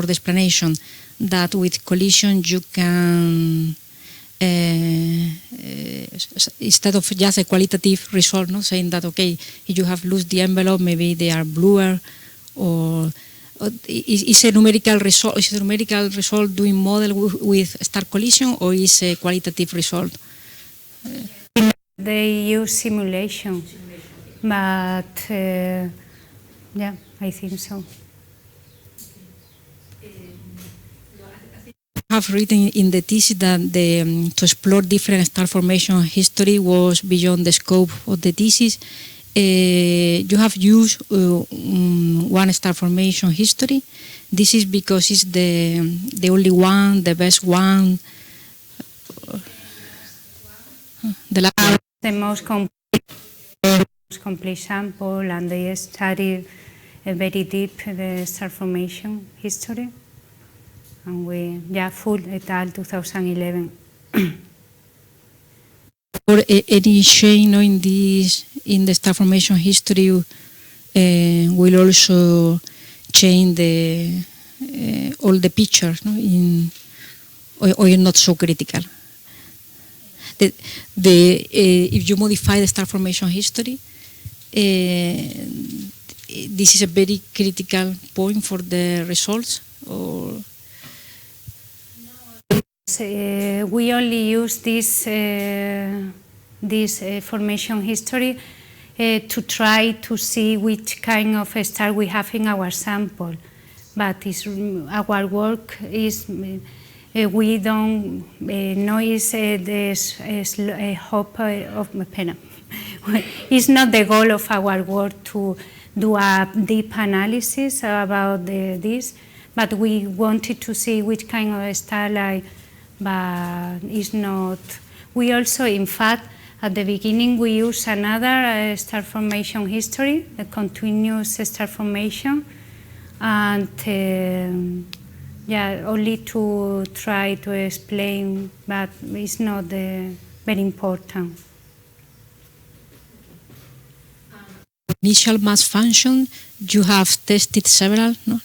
the explanation that with collision you can, instead of just a qualitative result, no, saying that okay, if you have lost the envelope, maybe they are bluer, or is a numerical result? Is a numerical result doing model with star collision, or is a qualitative result? They use simulation, but yeah, I think so. I have written in the thesis that to explore different star formation history was beyond the scope of the thesis. You have used one star formation history. This is because it's the only one, the best one, the most complete sample, and they study very deep the star formation history. And we, full et al. 2011. Or any change in the star formation history will also change all the pictures, no? Or not so critical. If you modify the star formation history, this is a very critical point for the results, or we only use this formation history to try to see which kind of star we have in our sample. But our work is we don't know is the hope of pena. It's not the goal of our work to do a deep analysis about this, but we wanted to see which kind of star, but it's not. We also, in fact, at the beginning we use another star formation history, a continuous star formation, and only to try to explain, but it's not very important. Initial mass function, you have tested several, no?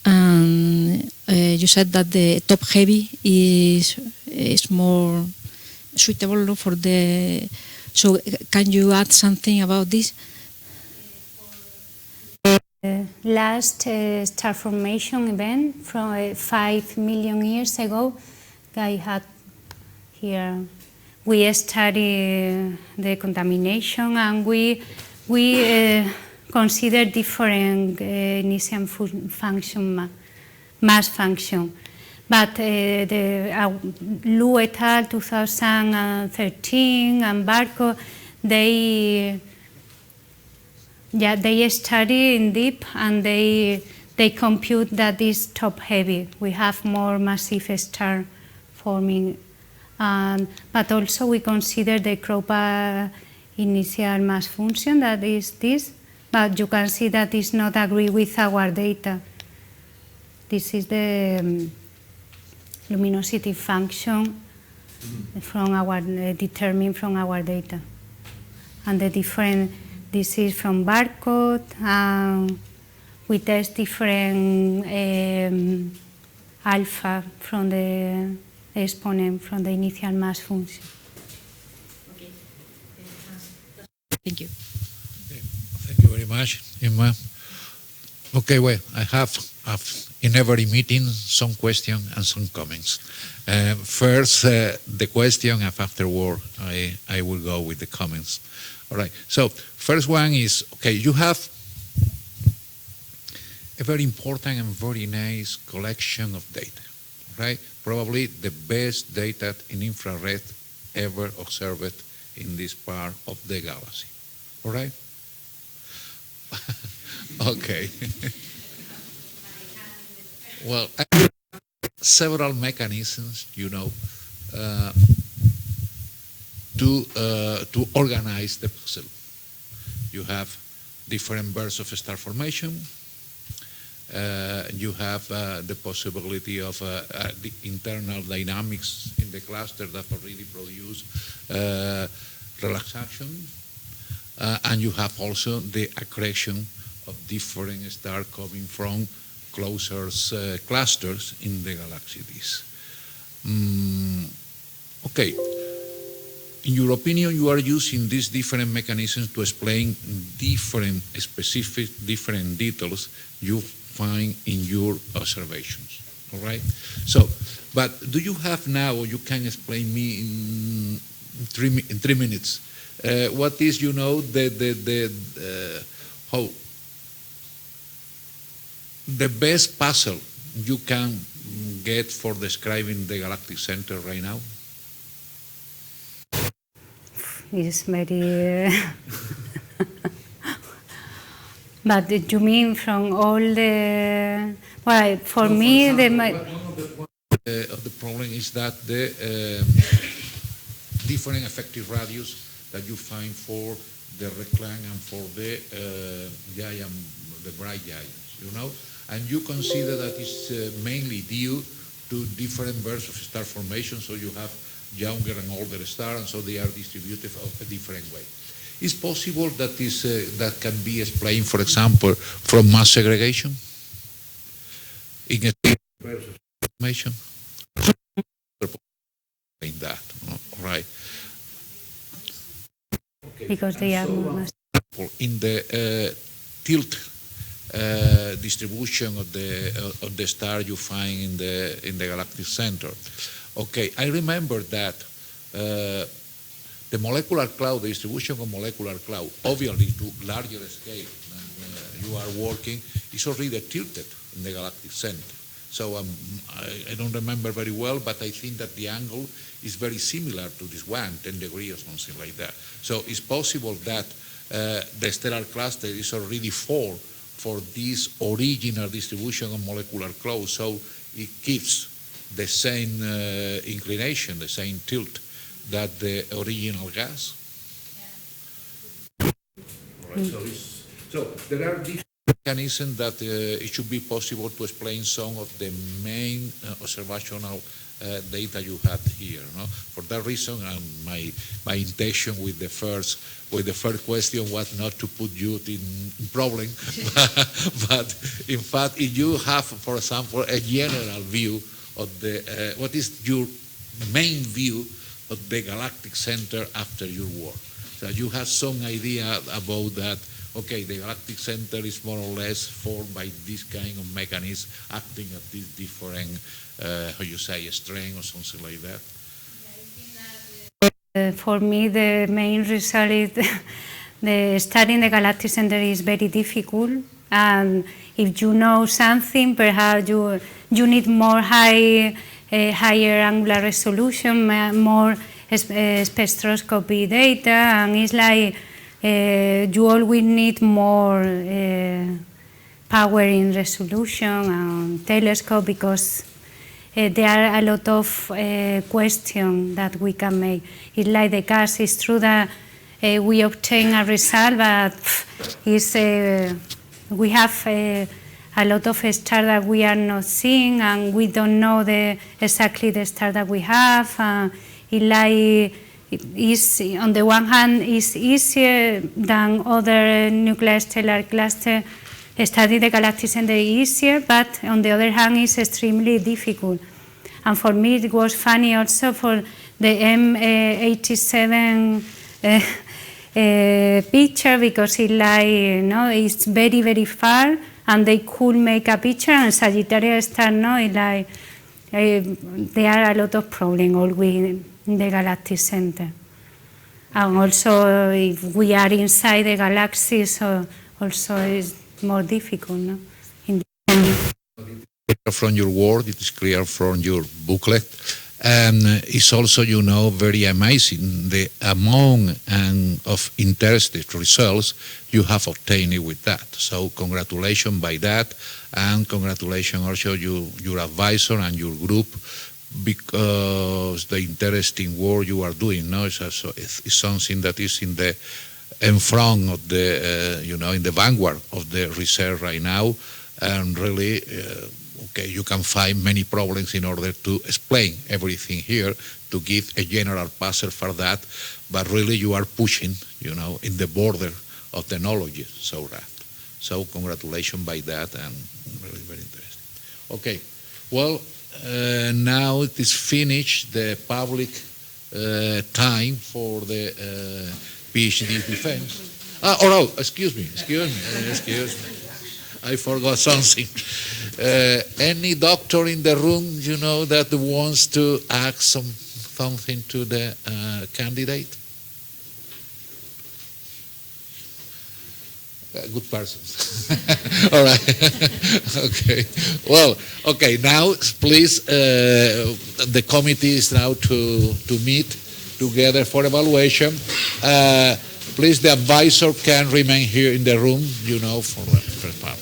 And you said that the top heavy is more suitable for the. So can you add something about this? Last star formation event from 5 million years ago, I had here we study the contamination, and we consider different initial function, mass function. But Lu et al. 2013 and Barco, they study in deep, and they compute that is top heavy. We have more massive star forming, but also we consider the Kropa initial mass function, that is this, but you can see that is not agree with our data. This is the luminosity function from our determined from our data, and the different. This is from Barcode. We test different alpha from the exponent from the initial mass function. Okay. Thank you. Okay. Thank you very much, Emma. Okay, well, I have in every meeting some questions and some comments. First, the question, and afterward, I will go with the comments. All right. So, first one is, okay, you have a very important and very nice collection of data, right? Probably the best data in infrared ever observed in this part of the galaxy. All right? Okay. Well, several mechanisms, you know, to organize the puzzle. You have different bursts of star formation. You have the possibility of the internal dynamics in the cluster that already produce relaxation. And you have also the accretion of different stars coming from closer clusters in the galaxies. Okay. In your opinion, you are using these different mechanisms to explain different specific, different details you find in your observations, all right? So, but do you have now, or you can explain me in 3 minutes, what is, you know, how the best puzzle you can get for describing the galactic center right now? It's very... But you mean from all the... Well, for me, one of the problem is that the different effective radius that you find for the recline and for the giant, the bright giants, you know, and you consider that it's mainly due to different bursts of star formation, so you have younger and older stars, and so they are distributed of a different way. It's possible that this that can be explained, for example, from mass segregation in a burst of formation. In that, right? Okay. Because they are more in the tilt distribution of the star you find in the galactic center. Okay, I remember that the molecular cloud, the distribution of molecular cloud, obviously to larger scale than you are working, is already tilted in the galactic center. So I don't remember very well, but I think that the angle is very similar to this one, 10 degrees or something like that. So it's possible that the stellar cluster is already for this original distribution of molecular cloud, so it keeps the same inclination, the same tilt that the original gas. Right, so there are different mechanisms that it should be possible to explain some of the main observational data you had here. No? For that reason, my intention with the first question was not to put you in problem, but in fact, if you have, for example, a general view of the what is your main view of the galactic center after your work, so you have some idea about that. Okay, the galactic center is more or less formed by this kind of mechanism acting at these different, how you say, strength or something like that. Yeah, I think that For me, the main result is the studying the galactic center is very difficult, and if you know something, perhaps you need more higher angular resolution, more spectroscopy data, and it's like you always need more power in resolution and telescope, because there are a lot of questions that we can make. It's like the case. It's true that we obtain a result, but we have a lot of stars that we are not seeing, and we don't know exactly the star that we have. On the one hand, it's easier than other nuclear stellar clusters. Study the galactic center is easier, but on the other hand, it's extremely difficult. And for me, it was funny also for the M87 picture, because it's very, very far, and they could make a picture, and Sagittarius star, there are a lot of problems always in the galactic center. And also, if we are inside the galaxy, so also it's more difficult, no? From your work, it is clear from your booklet, and it's also, very amazing the amount of interesting results you have obtained with that. So congratulations by that, and congratulations also your advisor and your group, because the interesting work you are doing now is something that is in front of the, in the vanguard of the research right now, and really, you can find many problems in order to explain everything here, to give a general puzzle for that, but really you are pushing, in the border of the knowledge, so congratulations by that, and really very interesting. Okay, well, now it is finished the public time for the PhD defense. Excuse me. I forgot something. Any doctor in the room, that wants to ask something to the candidate? Good person. All right. Okay. Well, okay. Now, please, the committee is now to meet together for evaluation. Please, the advisor can remain here in the room, for the first part.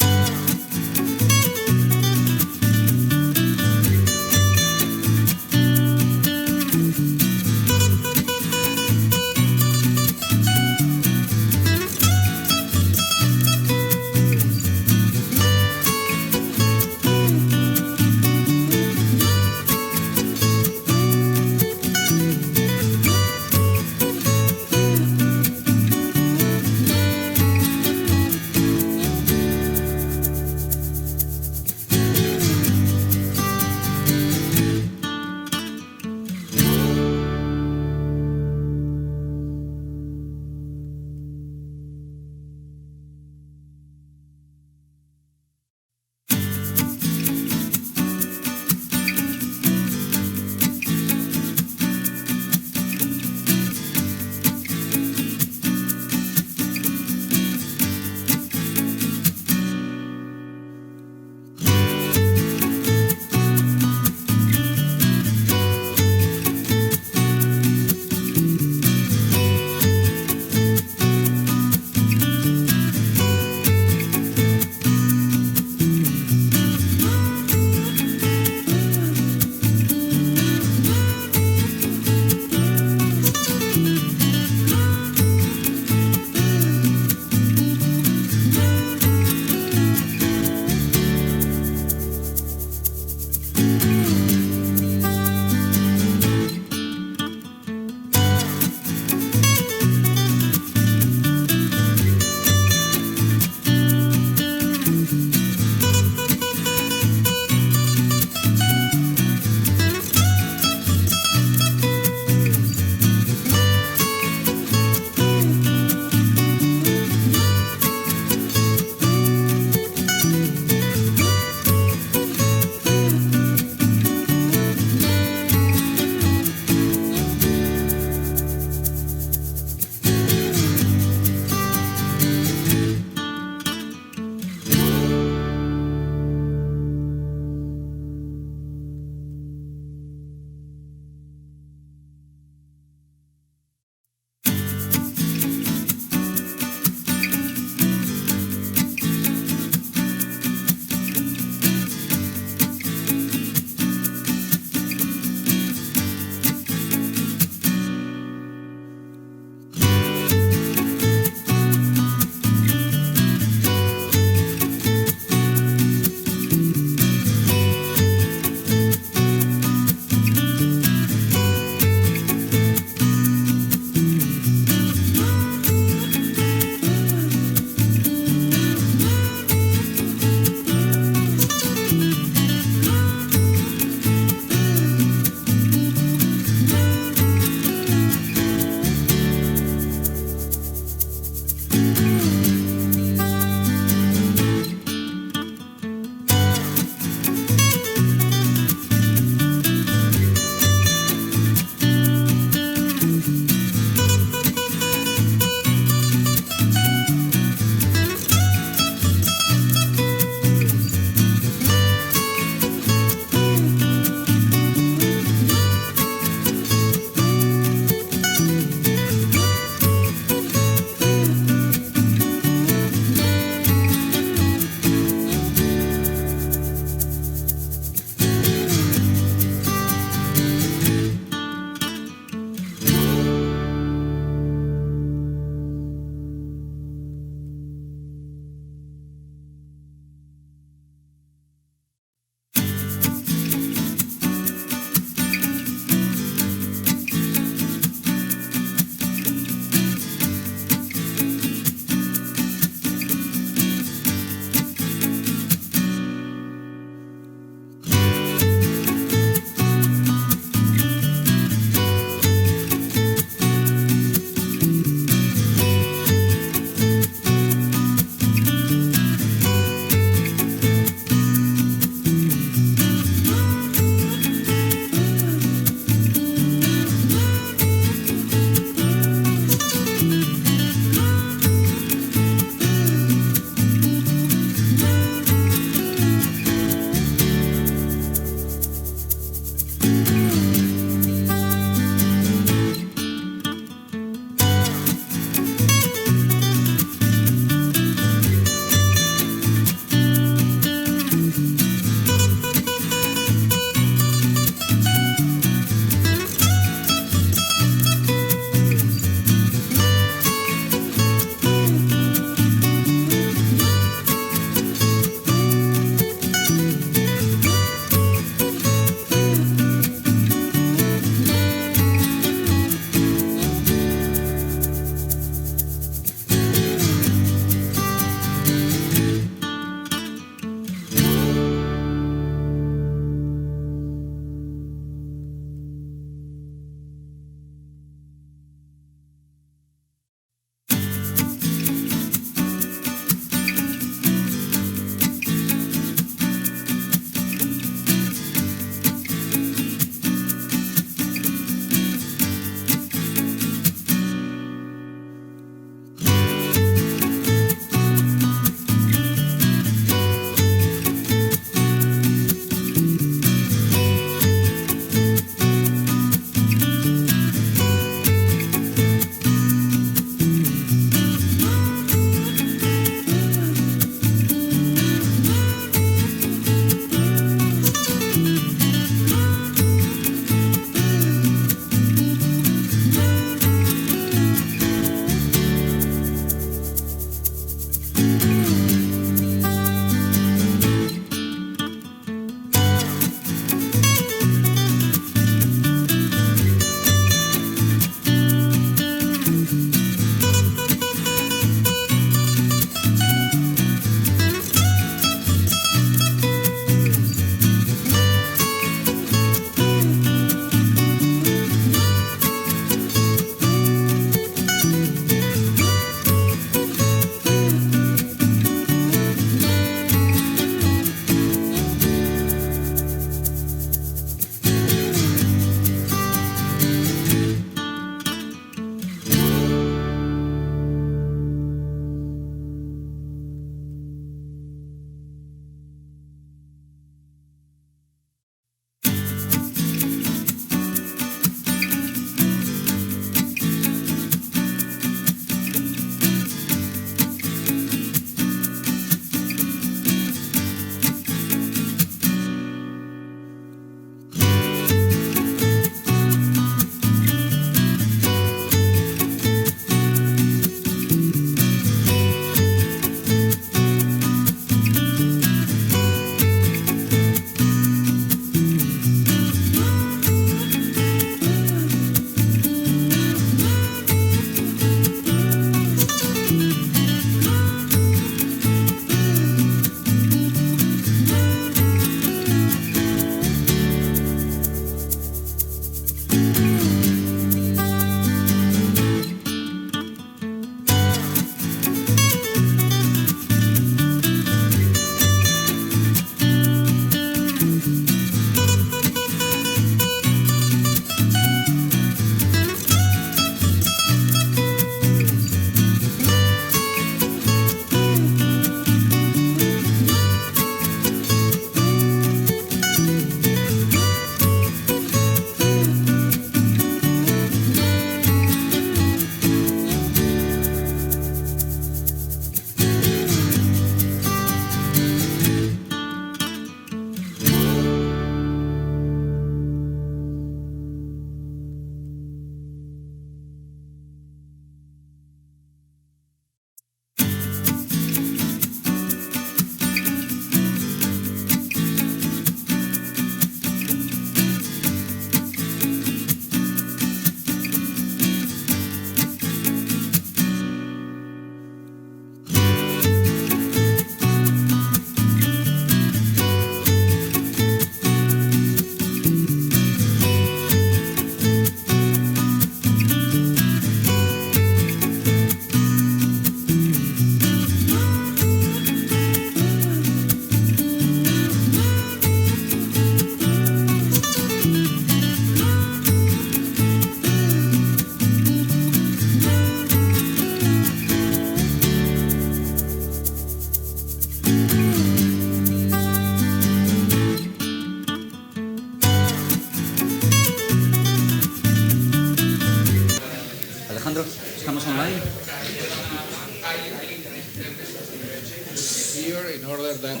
order that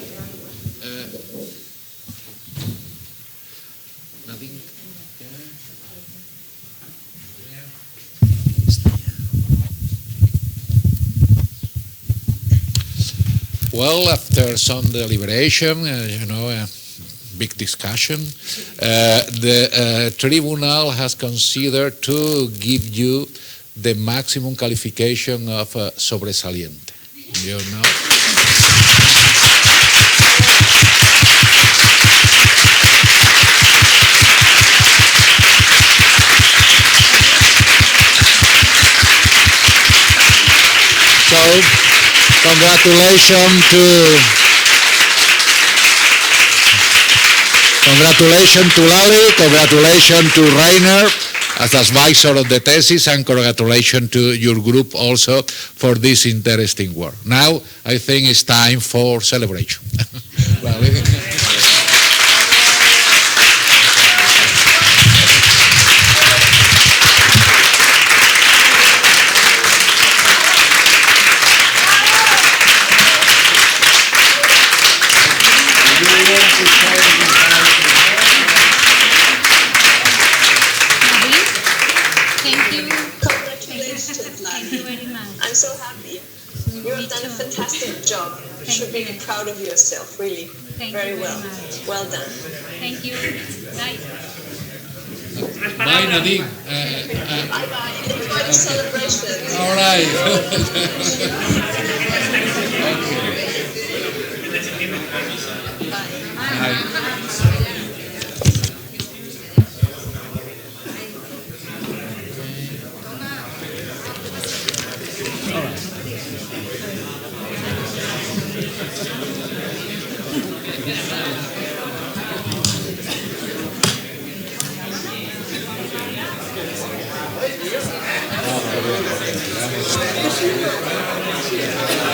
nothing. Well, after some deliberation, a big discussion, the tribunal has considered to give you the maximum qualification of sobresaliente. You know. So, congratulations to Lali, congratulations to Rainer as advisor of the thesis, and congratulations to your group also for this interesting work. Now, I think it's time for celebration. I'm so happy. You have done a fantastic job. You should be proud of yourself, really. Very well. Well done. Thank you. Bye. Bye, Nadine. Bye-bye. Enjoy the celebration. All right. Bye.